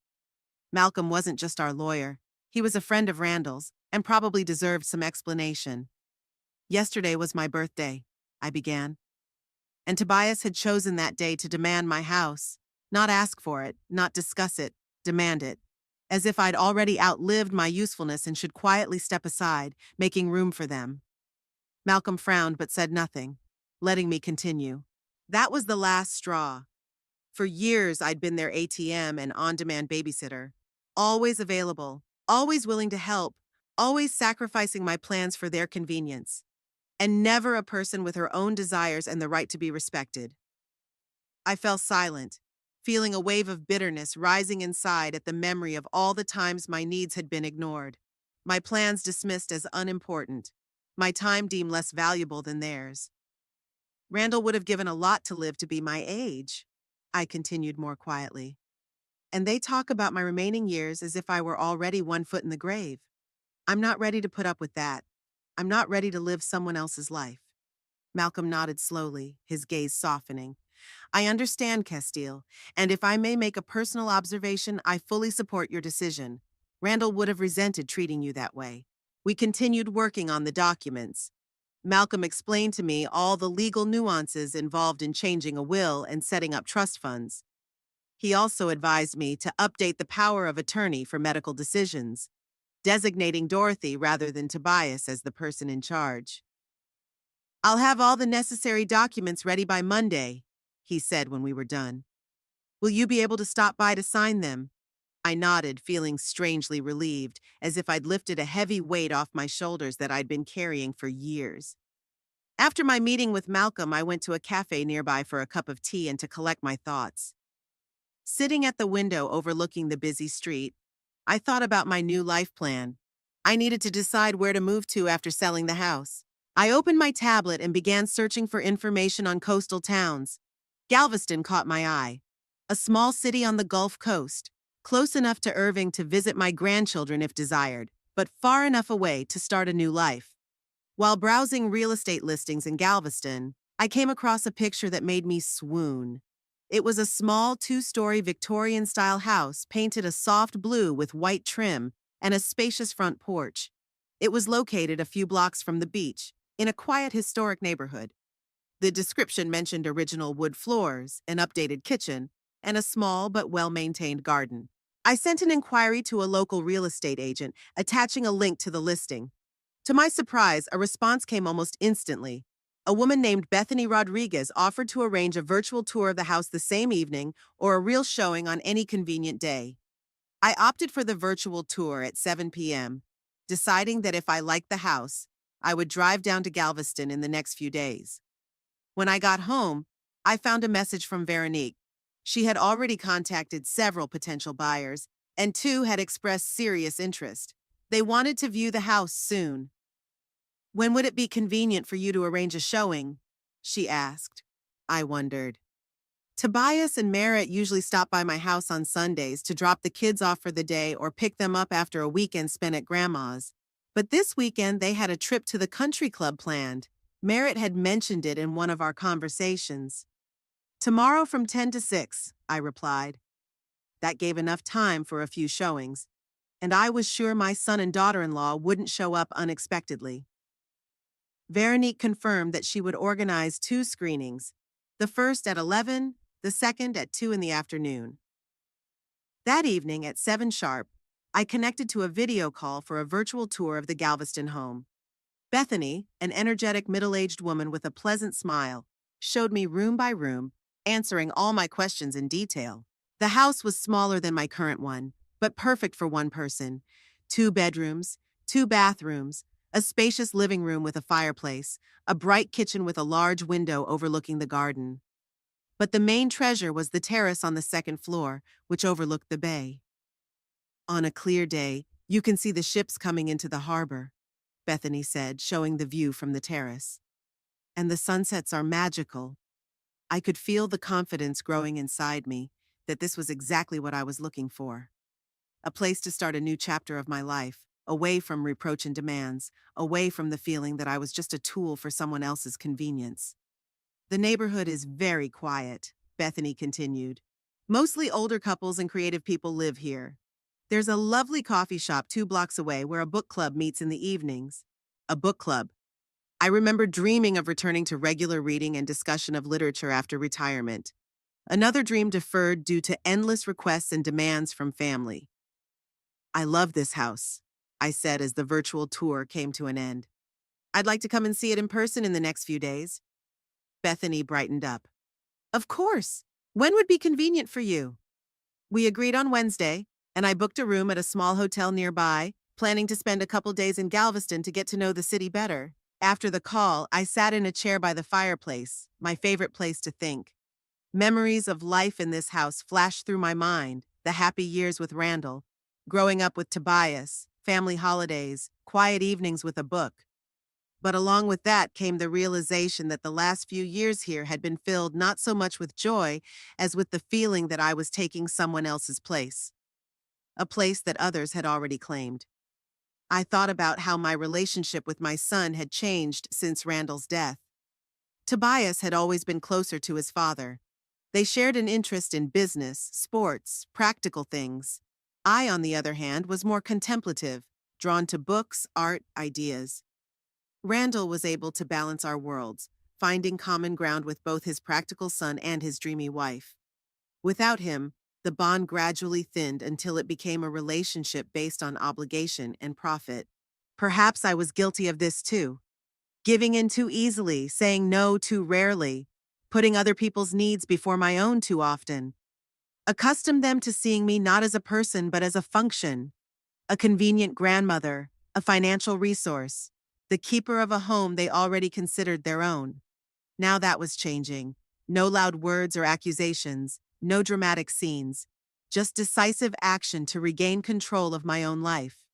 Malcolm wasn't just our lawyer. He was a friend of Randall's and probably deserved some explanation. Yesterday was my birthday, I began. And Tobias had chosen that day to demand my house. Not ask for it, not discuss it, demand it. As if I'd already outlived my usefulness and should quietly step aside, making room for them. Malcolm frowned but said nothing, letting me continue. That was the last straw. For years, I'd been their ATM and on-demand babysitter. Always available, always willing to help, always sacrificing my plans for their convenience. And never a person with her own desires and the right to be respected. I fell silent, feeling a wave of bitterness rising inside at the memory of all the times my needs had been ignored, my plans dismissed as unimportant, my time deemed less valuable than theirs. Randall would have given a lot to live to be my age, I continued more quietly. And they talk about my remaining years as if I were already 1 foot in the grave. I'm not ready to put up with that. I'm not ready to live someone else's life. Malcolm nodded slowly, his gaze softening. I understand, Castile, and if I may make a personal observation, I fully support your decision. Randall would have resented treating you that way. We continued working on the documents. Malcolm explained to me all the legal nuances involved in changing a will and setting up trust funds. He also advised me to update the power of attorney for medical decisions, designating Dorothy rather than Tobias as the person in charge. I'll have all the necessary documents ready by Monday, he said when we were done. Will you be able to stop by to sign them? I nodded, feeling strangely relieved, as if I'd lifted a heavy weight off my shoulders that I'd been carrying for years. After my meeting with Malcolm, I went to a cafe nearby for a cup of tea and to collect my thoughts. Sitting at the window overlooking the busy street, I thought about my new life plan. I needed to decide where to move to after selling the house. I opened my tablet and began searching for information on coastal towns. Galveston caught my eye. A small city on the Gulf Coast, close enough to Irving to visit my grandchildren if desired, but far enough away to start a new life. While browsing real estate listings in Galveston, I came across a picture that made me swoon. It was a small 2-story Victorian-style house painted a soft blue with white trim and a spacious front porch. It was located a few blocks from the beach, in a quiet historic neighborhood. The description mentioned original wood floors, an updated kitchen, and a small but well-maintained garden. I sent an inquiry to a local real estate agent, attaching a link to the listing. To my surprise, a response came almost instantly. A woman named Bethany Rodriguez offered to arrange a virtual tour of the house the same evening or a real showing on any convenient day. I opted for the virtual tour at 7 p.m., deciding that if I liked the house, I would drive down to Galveston in the next few days. When I got home, I found a message from Veronique. She had already contacted several potential buyers, and 2 had expressed serious interest. They wanted to view the house soon. When would it be convenient for you to arrange a showing? She asked. I wondered. Tobias and Merritt usually stop by my house on Sundays to drop the kids off for the day or pick them up after a weekend spent at Grandma's. But this weekend they had a trip to the country club planned. Merritt had mentioned it in one of our conversations. Tomorrow from 10 to 6, I replied. That gave enough time for a few showings, and I was sure my son and daughter-in-law wouldn't show up unexpectedly. Veronique confirmed that she would organize 2 screenings, the first at 11, the second at 2 in the afternoon. That evening at 7 sharp, I connected to a video call for a virtual tour of the Galveston home. Bethany, an energetic middle-aged woman with a pleasant smile, showed me room by room, answering all my questions in detail. The house was smaller than my current one, but perfect for one person. 2 bedrooms, 2 bathrooms, a spacious living room with a fireplace, a bright kitchen with a large window overlooking the garden. But the main treasure was the terrace on the second floor, which overlooked the bay. On a clear day, you can see the ships coming into the harbor, Bethany said, showing the view from the terrace. And the sunsets are magical. I could feel the confidence growing inside me that this was exactly what I was looking for. A place to start a new chapter of my life, away from reproach and demands, away from the feeling that I was just a tool for someone else's convenience. The neighborhood is very quiet, Bethany continued. Mostly older couples and creative people live here. There's a lovely coffee shop 2 blocks away where a book club meets in the evenings. A book club. I remember dreaming of returning to regular reading and discussion of literature after retirement. Another dream deferred due to endless requests and demands from family. I love this house, I said as the virtual tour came to an end. I'd like to come and see it in person in the next few days. Bethany brightened up. Of course. When would be convenient for you? We agreed on Wednesday, and I booked a room at a small hotel nearby, planning to spend a couple days in Galveston to get to know the city better. After the call, I sat in a chair by the fireplace, my favorite place to think. Memories of life in this house flashed through my mind, the happy years with Randall, growing up with Tobias, family holidays, quiet evenings with a book. But along with that came the realization that the last few years here had been filled not so much with joy as with the feeling that I was taking someone else's place. A place that others had already claimed. I thought about how my relationship with my son had changed since Randall's death. Tobias had always been closer to his father. They shared an interest in business, sports, practical things. I, on the other hand, was more contemplative, drawn to books, art, ideas. Randall was able to balance our worlds, finding common ground with both his practical son and his dreamy wife. Without him, the bond gradually thinned until it became a relationship based on obligation and profit. Perhaps I was guilty of this too. Giving in too easily, saying no too rarely, putting other people's needs before my own too often. Accustomed them to seeing me not as a person but as a function, a convenient grandmother, a financial resource, the keeper of a home they already considered their own. Now that was changing. No loud words or accusations, no dramatic scenes, just decisive action to regain control of my own life.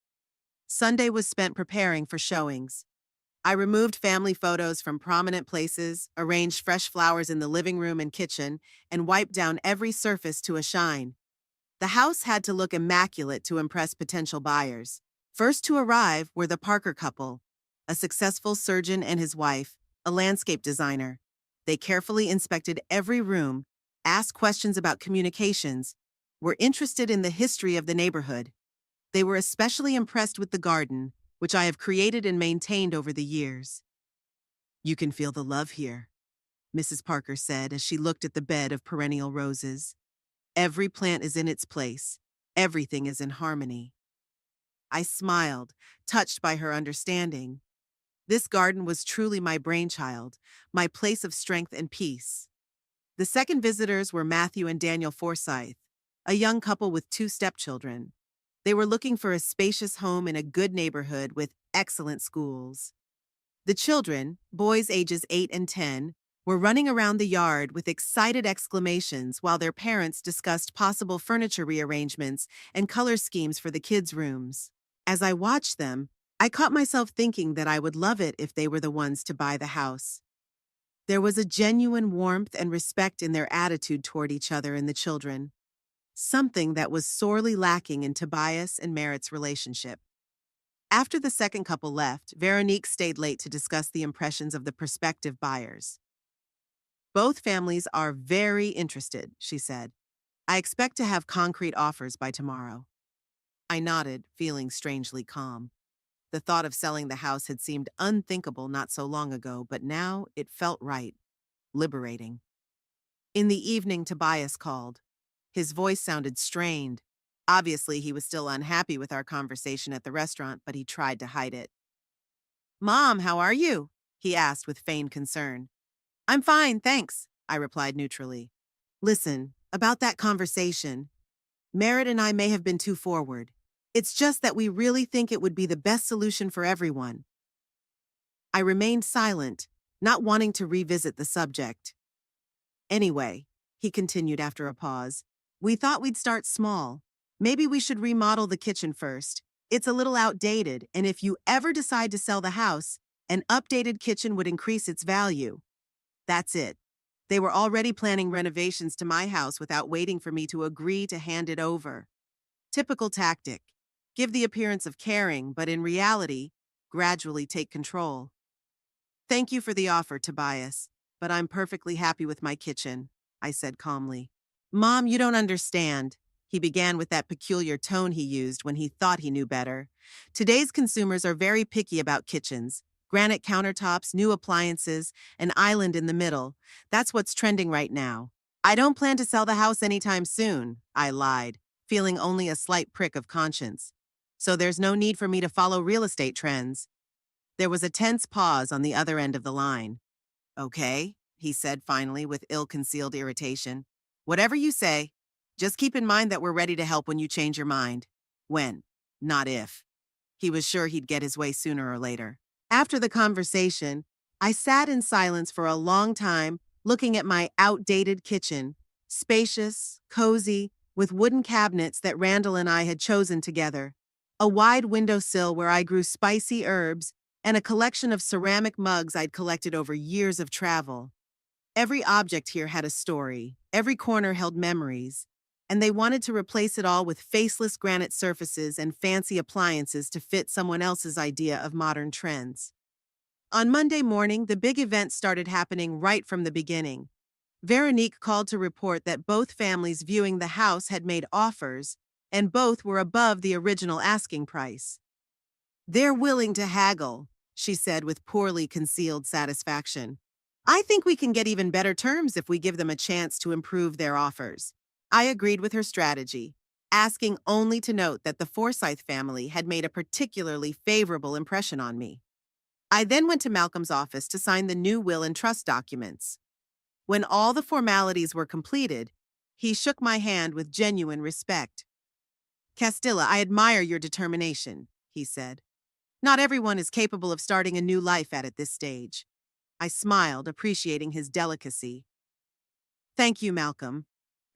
Sunday was spent preparing for showings. I removed family photos from prominent places, arranged fresh flowers in the living room and kitchen, and wiped down every surface to a shine. The house had to look immaculate to impress potential buyers. First to arrive were the Parker couple, a successful surgeon and his wife, a landscape designer. They carefully inspected every room, asked questions about communications, were interested in the history of the neighborhood. They were especially impressed with the garden, which I have created and maintained over the years. You can feel the love here, Mrs. Parker said as she looked at the bed of perennial roses. Every plant is in its place. Everything is in harmony. I smiled, touched by her understanding. This garden was truly my brainchild, my place of strength and peace. The second visitors were Matthew and Daniel Forsyth, a young couple with 2 stepchildren. They were looking for a spacious home in a good neighborhood with excellent schools. The children, boys ages 8 and 10, were running around the yard with excited exclamations while their parents discussed possible furniture rearrangements and color schemes for the kids' rooms. As I watched them, I caught myself thinking that I would love it if they were the ones to buy the house. There was a genuine warmth and respect in their attitude toward each other and the children, something that was sorely lacking in Tobias and Merritt's relationship. After the second couple left, Veronique stayed late to discuss the impressions of the prospective buyers. Both families are very interested, she said. I expect to have concrete offers by tomorrow. I nodded, feeling strangely calm. The thought of selling the house had seemed unthinkable not so long ago, but now it felt right, liberating. In the evening, Tobias called. His voice sounded strained. Obviously, he was still unhappy with our conversation at the restaurant, but he tried to hide it. "Mom, how are you?" he asked with feigned concern. "I'm fine, thanks," I replied neutrally. "Listen, about that conversation, Merritt and I may have been too forward. It's just that we really think it would be the best solution for everyone." I remained silent, not wanting to revisit the subject. "Anyway," he continued after a pause, "we thought we'd start small. Maybe we should remodel the kitchen first. It's a little outdated, and if you ever decide to sell the house, an updated kitchen would increase its value." That's it. They were already planning renovations to my house without waiting for me to agree to hand it over. Typical tactic. Give the appearance of caring, but in reality, gradually take control. "Thank you for the offer, Tobias, but I'm perfectly happy with my kitchen," I said calmly. "Mom, you don't understand." He began with that peculiar tone he used when he thought he knew better. "Today's consumers are very picky about kitchens. Granite countertops, new appliances, an island in the middle. That's what's trending right now. I don't plan to sell the house anytime soon," I lied, feeling only a slight prick of conscience. "So there's no need for me to follow real estate trends." There was a tense pause on the other end of the line. "Okay," he said finally with ill-concealed irritation. "Whatever you say. Just keep in mind that we're ready to help when you change your mind. When, not if." He was sure he'd get his way sooner or later. After the conversation, I sat in silence for a long time, looking at my outdated kitchen, spacious, cozy, with wooden cabinets that Randall and I had chosen together, a wide windowsill where I grew spicy herbs, and a collection of ceramic mugs I'd collected over years of travel. Every object here had a story, every corner held memories, and they wanted to replace it all with faceless granite surfaces and fancy appliances to fit someone else's idea of modern trends. On Monday morning, the big event started happening right from the beginning. Veronique called to report that both families viewing the house had made offers, and both were above the original asking price. "They're willing to haggle," she said with poorly concealed satisfaction. "I think we can get even better terms if we give them a chance to improve their offers." I agreed with her strategy, asking only to note that the Forsyth family had made a particularly favorable impression on me. I then went to Malcolm's office to sign the new will and trust documents. When all the formalities were completed, he shook my hand with genuine respect. "Castilla, I admire your determination," he said. "Not everyone is capable of starting a new life at this stage." I smiled, appreciating his delicacy. "Thank you, Malcolm.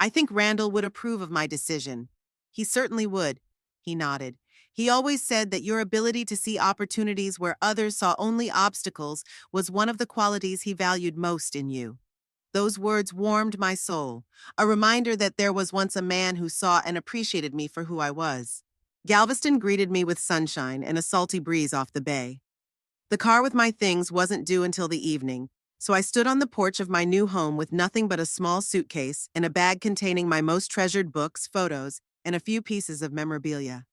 I think Randall would approve of my decision." "He certainly would," he nodded. "He always said that your ability to see opportunities where others saw only obstacles was one of the qualities he valued most in you." Those words warmed my soul, a reminder that there was once a man who saw and appreciated me for who I was. Galveston greeted me with sunshine and a salty breeze off the bay. The car with my things wasn't due until the evening, so I stood on the porch of my new home with nothing but a small suitcase and a bag containing my most treasured books, photos, and a few pieces of memorabilia.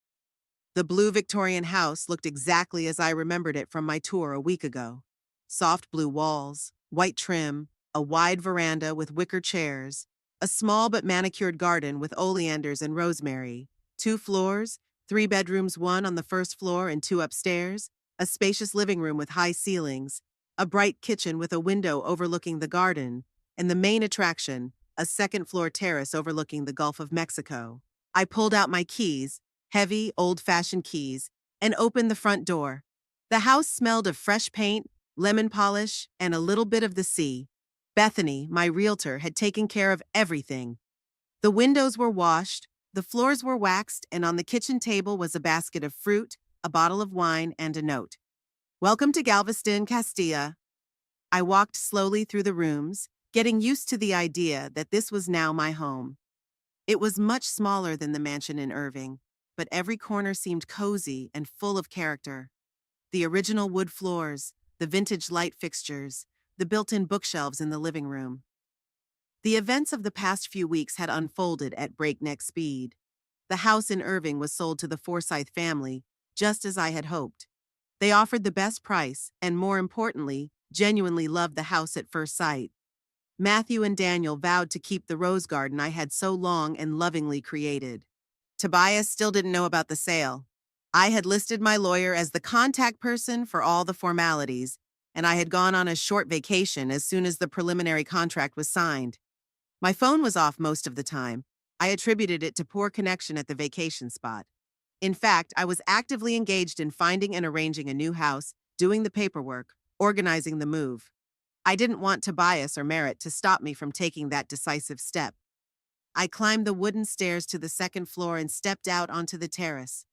The blue Victorian house looked exactly as I remembered it from my tour a week ago. Soft blue walls, white trim, a wide veranda with wicker chairs, a small but manicured garden with oleanders and rosemary, 2 floors, 3 bedrooms, 1 on the first floor and 2 upstairs, a spacious living room with high ceilings, a bright kitchen with a window overlooking the garden, and the main attraction, a second-floor terrace overlooking the Gulf of Mexico. I pulled out my keys, heavy, old-fashioned keys, and opened the front door. The house smelled of fresh paint, lemon polish, and a little bit of the sea. Bethany, my realtor, had taken care of everything. The windows were washed, the floors were waxed, and on the kitchen table was a basket of fruit, a bottle of wine, and a note. "Welcome to Galveston, Castilla." I walked slowly through the rooms, getting used to the idea that this was now my home. It was much smaller than the mansion in Irving, but every corner seemed cozy and full of character. The original wood floors, the vintage light fixtures, the built-in bookshelves in the living room. The events of the past few weeks had unfolded at breakneck speed. The house in Irving was sold to the Forsyth family, just as I had hoped. They offered the best price, and more importantly, genuinely loved the house at first sight. Matthew and Daniel vowed to keep the rose garden I had so long and lovingly created. Tobias still didn't know about the sale. I had listed my lawyer as the contact person for all the formalities, and I had gone on a short vacation as soon as the preliminary contract was signed. My phone was off most of the time. I attributed it to poor connection at the vacation spot. In fact, I was actively engaged in finding and arranging a new house, doing the paperwork, organizing the move. I didn't want Tobias or Merritt to stop me from taking that decisive step. I climbed the wooden stairs to the second floor and stepped out onto the terrace.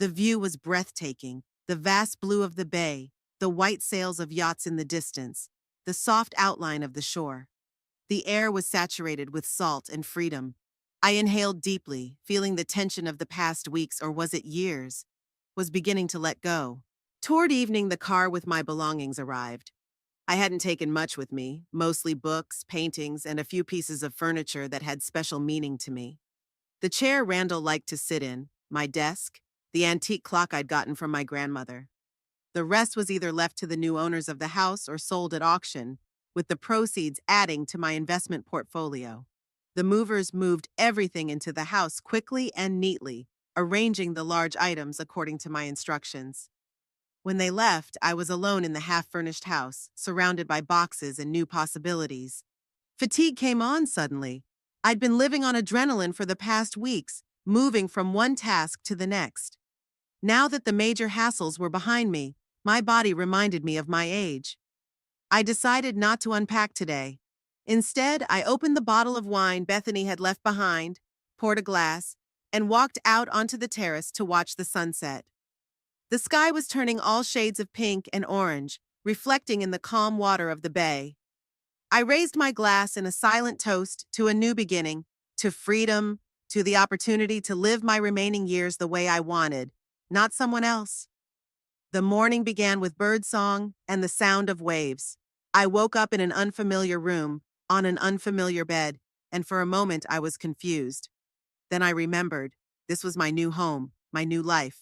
The view was breathtaking, the vast blue of the bay, the white sails of yachts in the distance, the soft outline of the shore. The air was saturated with salt and freedom. I inhaled deeply, feeling the tension of the past weeks, or was it years, was beginning to let go. Toward evening, the car with my belongings arrived. I hadn't taken much with me, mostly books, paintings, and a few pieces of furniture that had special meaning to me. The chair Randall liked to sit in, my desk, the antique clock I'd gotten from my grandmother. The rest was either left to the new owners of the house or sold at auction, with the proceeds adding to my investment portfolio. The movers moved everything into the house quickly and neatly, arranging the large items according to my instructions. When they left, I was alone in the half-furnished house, surrounded by boxes and new possibilities. Fatigue came on suddenly. I'd been living on adrenaline for the past weeks, moving from one task to the next. Now that the major hassles were behind me, my body reminded me of my age. I decided not to unpack today. Instead, I opened the bottle of wine Bethany had left behind, poured a glass, and walked out onto the terrace to watch the sunset. The sky was turning all shades of pink and orange, reflecting in the calm water of the bay. I raised my glass in a silent toast to a new beginning, to freedom, to the opportunity to live my remaining years the way I wanted, not someone else. The morning began with birdsong and the sound of waves. I woke up in an unfamiliar room, on an unfamiliar bed, and for a moment I was confused. Then I remembered. This was my new home, my new life.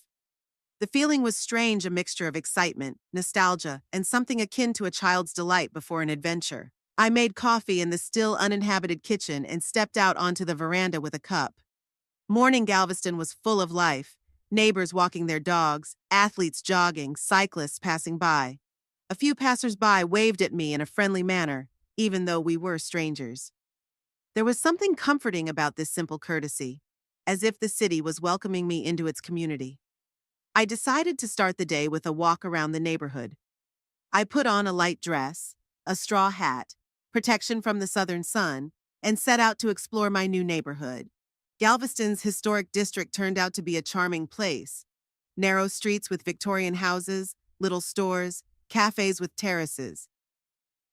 The feeling was strange, a mixture of excitement, nostalgia, and something akin to a child's delight before an adventure. I made coffee in the still uninhabited kitchen and stepped out onto the veranda with a cup. Morning Galveston was full of life. Neighbors walking their dogs, athletes jogging, cyclists passing by. A few passers-by waved at me in a friendly manner, even though we were strangers. There was something comforting about this simple courtesy, as if the city was welcoming me into its community. I decided to start the day with a walk around the neighborhood. I put on a light dress, a straw hat, protection from the southern sun, and set out to explore my new neighborhood. Galveston's historic district turned out to be a charming place. Narrow streets with Victorian houses, little stores, cafes with terraces.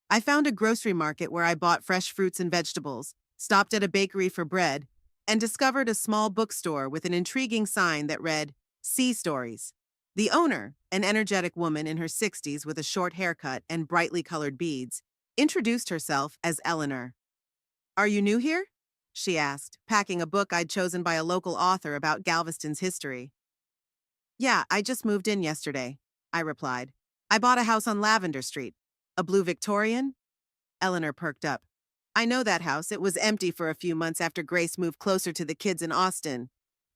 I found a grocery market where I bought fresh fruits and vegetables, stopped at a bakery for bread, and discovered a small bookstore with an intriguing sign that read, Sea Stories. The owner, an energetic woman in her 60s with a short haircut and brightly colored beads, introduced herself as Eleanor. "Are you new here?" she asked, packing a book I'd chosen by a local author about Galveston's history. "Yeah, I just moved in yesterday," I replied. "I bought a house on Lavender Street. A blue Victorian?" Eleanor perked up. "I know that house. It was empty for a few months after Grace moved closer to the kids in Austin.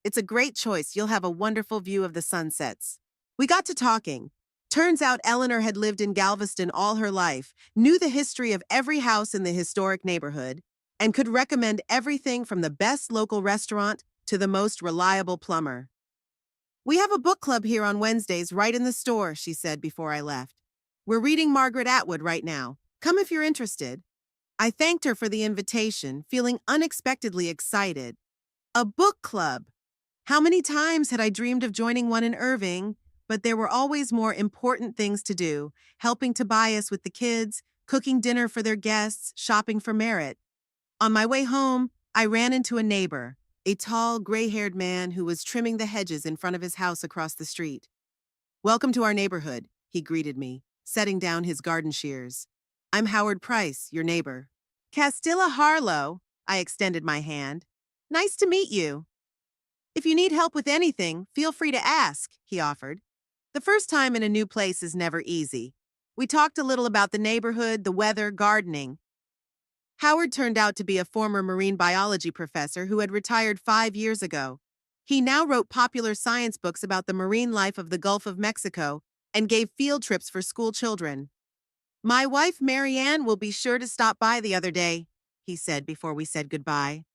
It's a great choice. You'll have a wonderful view of the sunsets." We got to talking. Turns out Eleanor had lived in Galveston all her life, knew the history of every house in the historic neighborhood, and could recommend everything from the best local restaurant to the most reliable plumber. "We have a book club here on Wednesdays right in the store," she said before I left. "We're reading Margaret Atwood right now. Come if you're interested." I thanked her for the invitation, feeling unexpectedly excited. A book club! How many times had I dreamed of joining one in Irving, but there were always more important things to do, helping Tobias with the kids, cooking dinner for their guests, shopping for Merritt. On my way home, I ran into a neighbor, a tall, gray-haired man who was trimming the hedges in front of his house across the street. "Welcome to our neighborhood," he greeted me, setting down his garden shears. "I'm Howard Price, your neighbor." "Castilla Harlow," I extended my hand. "Nice to meet you." "If you need help with anything, feel free to ask," he offered. The first time in a new place is never easy. We talked a little about the neighborhood, the weather, gardening. Howard turned out to be a former marine biology professor who had retired 5 years ago. He now wrote popular science books about the marine life of the Gulf of Mexico and gave field trips for school children. "My wife, Marianne, will be sure to stop by the other day," he said before we said goodbye.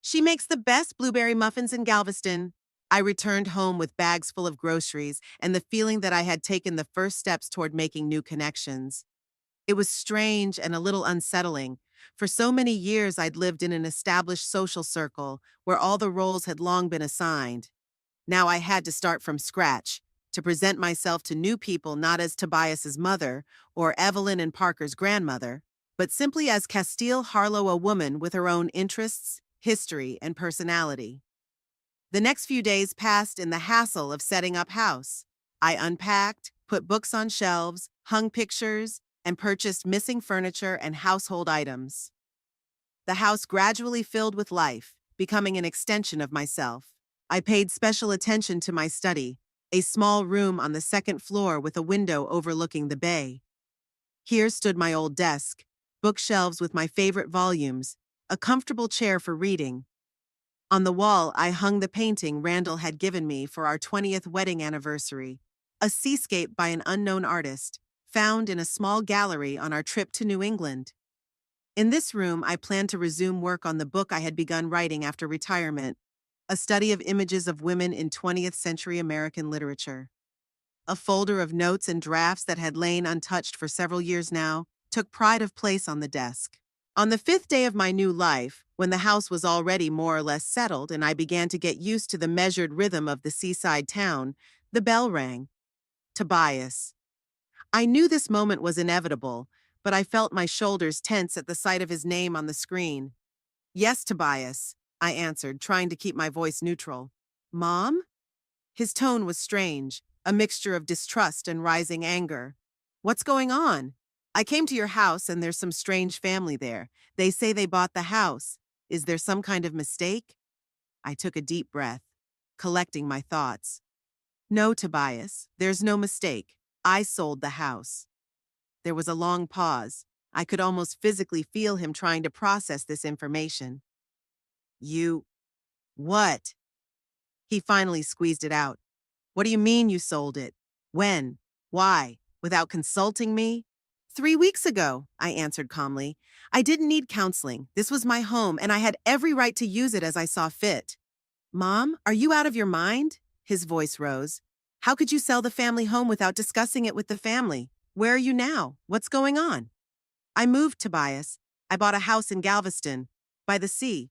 "She makes the best blueberry muffins in Galveston." I returned home with bags full of groceries and the feeling that I had taken the first steps toward making new connections. It was strange and a little unsettling. For so many years, I'd lived in an established social circle where all the roles had long been assigned. Now I had to start from scratch, to present myself to new people not as Tobias's mother or Evelyn and Parker's grandmother, but simply as Castile Harlow, a woman with her own interests, history, and personality. The next few days passed in the hassle of setting up house. I unpacked, put books on shelves, hung pictures, and purchased missing furniture and household items. The house gradually filled with life, becoming an extension of myself. I paid special attention to my study, a small room on the second floor with a window overlooking the bay. Here stood my old desk, bookshelves with my favorite volumes, a comfortable chair for reading. On the wall, I hung the painting Randall had given me for our 20th wedding anniversary, a seascape by an unknown artist, found in a small gallery on our trip to New England. In this room, I planned to resume work on the book I had begun writing after retirement, a study of images of women in 20th century American literature. A folder of notes and drafts that had lain untouched for several years now took pride of place on the desk. On the 5th day of my new life, when the house was already more or less settled and I began to get used to the measured rhythm of the seaside town, the bell rang. Tobias. I knew this moment was inevitable, but I felt my shoulders tense at the sight of his name on the screen. "Yes, Tobias," I answered, trying to keep my voice neutral. "Mom?" His tone was strange, a mixture of distrust and rising anger. "What's going on? I came to your house and there's some strange family there. They say they bought the house. Is there some kind of mistake?" I took a deep breath, collecting my thoughts. "No, Tobias, there's no mistake. I sold the house." There was a long pause. I could almost physically feel him trying to process this information. "You... what?" He finally squeezed it out. "What do you mean you sold it? When? Why? Without consulting me?" "3 weeks ago," I answered calmly. "I didn't need counseling. This was my home, and I had every right to use it as I saw fit." "Mom, are you out of your mind?" His voice rose. "How could you sell the family home without discussing it with the family? Where are you now? What's going on?" "I moved, Tobias. I bought a house in Galveston, by the sea."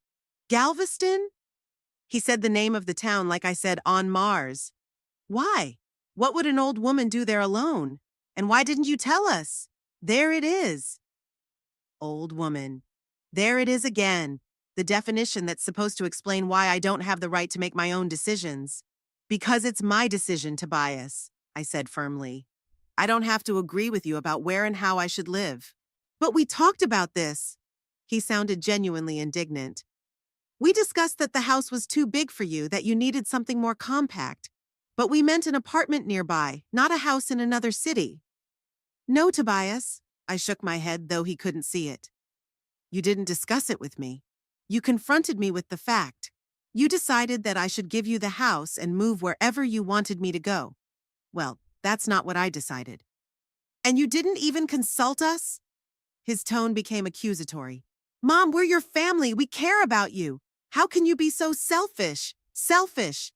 "Galveston?" He said the name of the town like I said on Mars. "Why? What would an old woman do there alone? And why didn't you tell us? There it is." Old woman. There it is again. The definition that's supposed to explain why I don't have the right to make my own decisions. "Because it's my decision, Tobias," I said firmly. "I don't have to agree with you about where and how I should live." "But we talked about this." He sounded genuinely indignant. "We discussed that the house was too big for you, that you needed something more compact. But we meant an apartment nearby, not a house in another city." "No, Tobias." I shook my head, though he couldn't see it. "You didn't discuss it with me. You confronted me with the fact. You decided that I should give you the house and move wherever you wanted me to go. Well, that's not what I decided." "And you didn't even consult us?" His tone became accusatory. "Mom, we're your family. We care about you. How can you be so selfish? Selfish."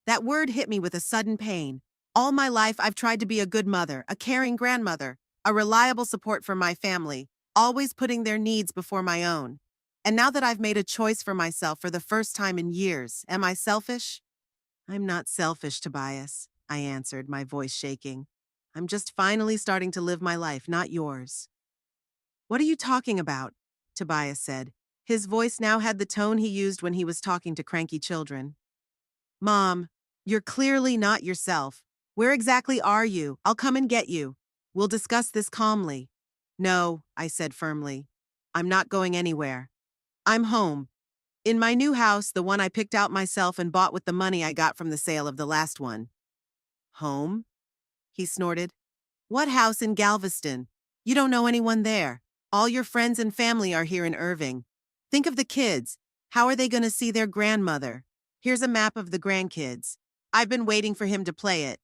That word hit me with a sudden pain. All my life, I've tried to be a good mother, a caring grandmother, a reliable support for my family, always putting their needs before my own. And now that I've made a choice for myself for the first time in years, am I selfish? "I'm not selfish, Tobias," I answered, my voice shaking. "I'm just finally starting to live my life, not yours." "What are you talking about?" Tobias said, His voice now had the tone he used when he was talking to cranky children. Mom, you're clearly not yourself. Where exactly are you? I'll come and get you. We'll discuss this calmly. No, I said firmly. I'm not going anywhere. I'm home. In my new house, the one I picked out myself and bought with the money I got from the sale of the last one. Home? He snorted. What house in Galveston? You don't know anyone there. All your friends and family are here in Irving. Think of the kids. How are they going to see their grandmother? Here's a map of the grandkids. I've been waiting for him to play it.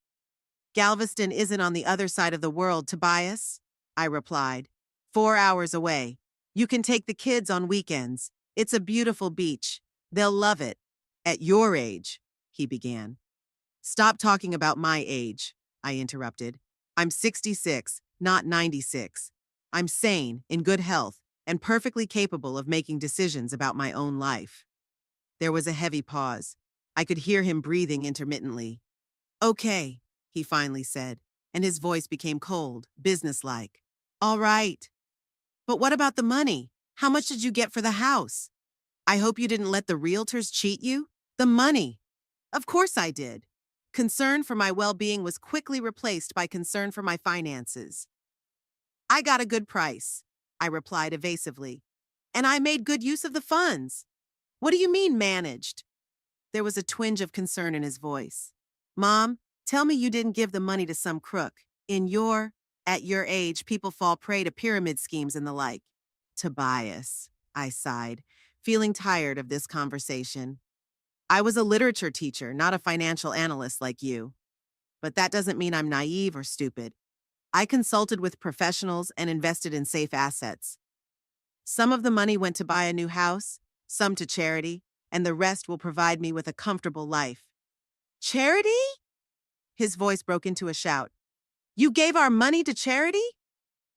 Galveston isn't on the other side of the world, Tobias, I replied. 4 hours away. You can take the kids on weekends. It's a beautiful beach. They'll love it. At your age, he began. Stop talking about my age, I interrupted. I'm 66, not 96. I'm sane, in good health, and perfectly capable of making decisions about my own life. There was a heavy pause. I could hear him breathing intermittently. Okay, he finally said, and his voice became cold, businesslike. All right. But what about the money? How much did you get for the house? I hope you didn't let the realtors cheat you? The money. Of course I did. Concern for my well-being was quickly replaced by concern for my finances. I got a good price, I replied evasively. And I made good use of the funds. What do you mean managed? There was a twinge of concern in his voice. Mom, tell me you didn't give the money to some crook. At your age, people fall prey to pyramid schemes and the like. Tobias, I sighed, feeling tired of this conversation. I was a literature teacher, not a financial analyst like you. But that doesn't mean I'm naive or stupid. I consulted with professionals and invested in safe assets. Some of the money went to buy a new house, some to charity, and the rest will provide me with a comfortable life. Charity? His voice broke into a shout. You gave our money to charity?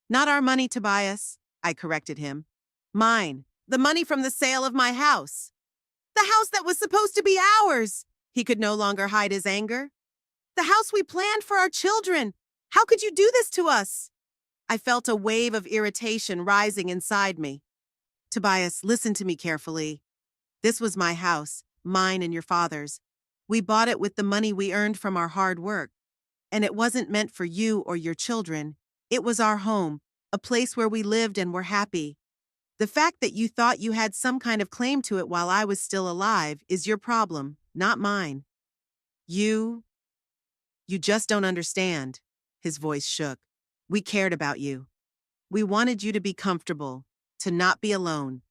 Not our money, Tobias, I corrected him. Mine, the money from the sale of my house. The house that was supposed to be ours. He could no longer hide his anger. The house we planned for our children. How could you do this to us? I felt a wave of irritation rising inside me. Tobias, listen to me carefully. This was my house, mine and your father's. We bought it with the money we earned from our hard work. And it wasn't meant for you or your children. It was our home, a place where we lived and were happy. The fact that you thought you had some kind of claim to it while I was still alive is your problem, not mine. You just don't understand. His voice shook. We cared about you. We wanted you to be comfortable, to not be alone.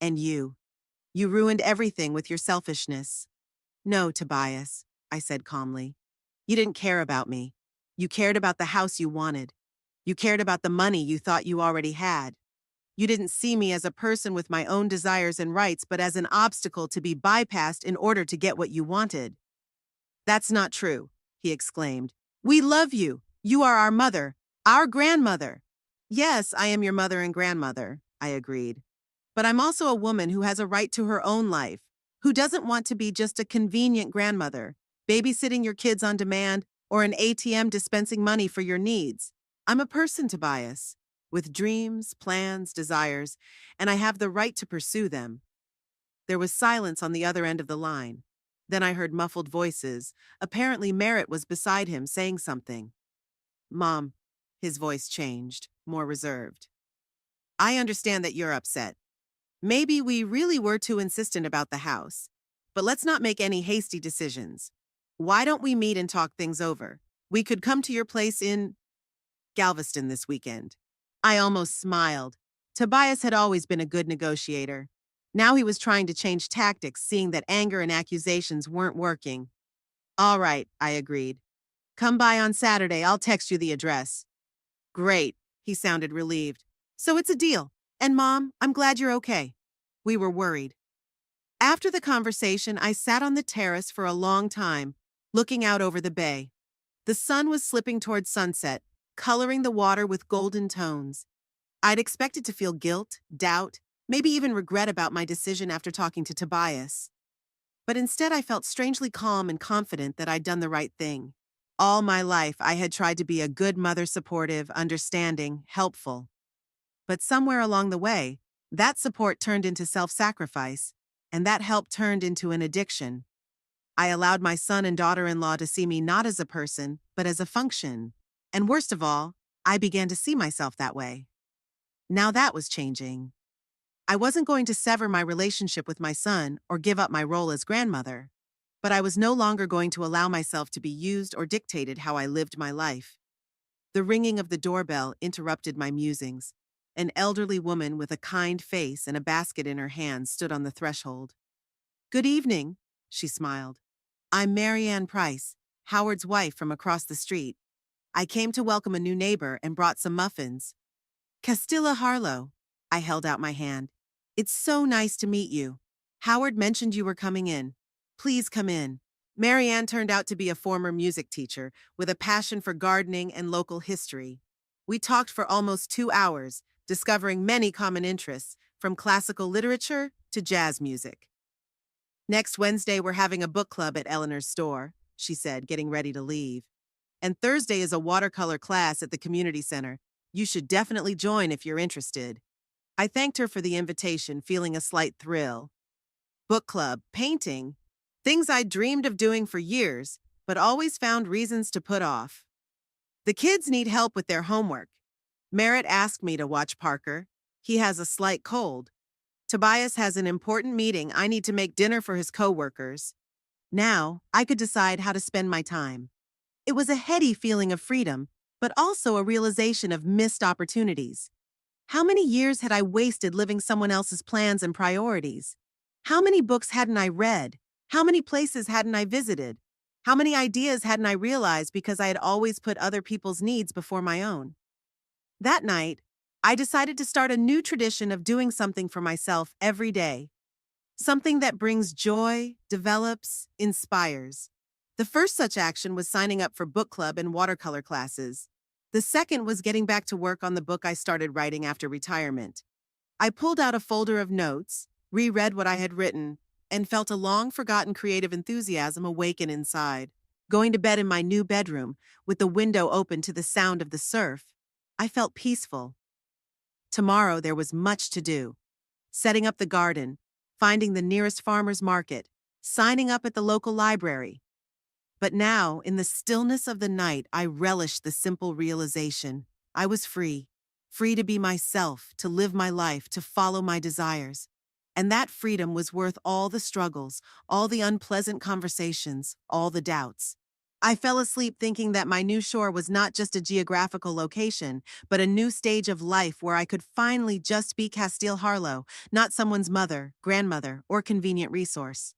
And you ruined everything with your selfishness. No, Tobias, I said calmly. You didn't care about me. You cared about the house you wanted. You cared about the money you thought you already had. You didn't see me as a person with my own desires and rights, but as an obstacle to be bypassed in order to get what you wanted. That's not true, he exclaimed. We love you. You are our mother, our grandmother. Yes, I am your mother and grandmother, I agreed. But I'm also a woman who has a right to her own life, who doesn't want to be just a convenient grandmother, babysitting your kids on demand, or an ATM dispensing money for your needs. I'm a person, Tobias, with dreams, plans, desires, and I have the right to pursue them. There was silence on the other end of the line. Then I heard muffled voices. Apparently Merritt was beside him, saying something. Mom, his voice changed, more reserved. I understand that you're upset. Maybe we really were too insistent about the house. But let's not make any hasty decisions. Why don't we meet and talk things over? We could come to your place in Galveston this weekend. I almost smiled. Tobias had always been a good negotiator. Now he was trying to change tactics, seeing that anger and accusations weren't working. All right, I agreed. Come by on Saturday, I'll text you the address. Great, he sounded relieved. So it's a deal. And Mom, I'm glad you're okay. We were worried. After the conversation, I sat on the terrace for a long time, looking out over the bay. The sun was slipping toward sunset, coloring the water with golden tones. I'd expected to feel guilt, doubt, maybe even regret about my decision after talking to Tobias. But instead I felt strangely calm and confident that I'd done the right thing. All my life I had tried to be a good mother, supportive, understanding, helpful. But somewhere along the way, That support turned into self-sacrifice, and that help turned into an addiction. I allowed my son and daughter-in-law to see me not as a person, but as a function. And worst of all, I began to see myself that way. Now that was changing. I wasn't going to sever my relationship with my son or give up my role as grandmother, but I was no longer going to allow myself to be used or dictated how I lived my life. The ringing of the doorbell interrupted my musings. An elderly woman with a kind face and a basket in her hand stood on the threshold. "Good evening," she smiled. "I'm Mary Ann Price, Howard's wife from across the street. I came to welcome a new neighbor and brought some muffins." "Castilla Harlow." I held out my hand. "It's so nice to meet you. Howard mentioned you were coming in. Please come in." Mary Ann turned out to be a former music teacher with a passion for gardening and local history. We talked for almost 2 hours, discovering many common interests, from classical literature to jazz music. "Next Wednesday, we're having a book club at Eleanor's store," she said, getting ready to leave. "And Thursday is a watercolor class at the community center. You should definitely join if you're interested." I thanked her for the invitation, feeling a slight thrill. Book club, painting, things I'd dreamed of doing for years, but always found reasons to put off. The kids need help with their homework. Merritt asked me to watch Parker. He has a slight cold. Tobias has an important meeting. I need to make dinner for his coworkers. Now, I could decide how to spend my time. It was a heady feeling of freedom, but also a realization of missed opportunities. How many years had I wasted living someone else's plans and priorities? How many books hadn't I read? How many places hadn't I visited? How many ideas hadn't I realized because I had always put other people's needs before my own? That night, I decided to start a new tradition of doing something for myself every day. Something that brings joy, develops, inspires. The first such action was signing up for book club and watercolor classes. The second was getting back to work on the book I started writing after retirement. I pulled out a folder of notes, reread what I had written, and felt a long-forgotten creative enthusiasm awaken inside. Going to bed in my new bedroom, with the window open to the sound of the surf, I felt peaceful. Tomorrow there was much to do. Setting up the garden, finding the nearest farmer's market, signing up at the local library. But now, in the stillness of the night, I relished the simple realization. I was free. Free to be myself, to live my life, to follow my desires. And that freedom was worth all the struggles, all the unpleasant conversations, all the doubts. I fell asleep thinking that my new shore was not just a geographical location, but a new stage of life where I could finally just be Castile Harlow, not someone's mother, grandmother, or convenient resource.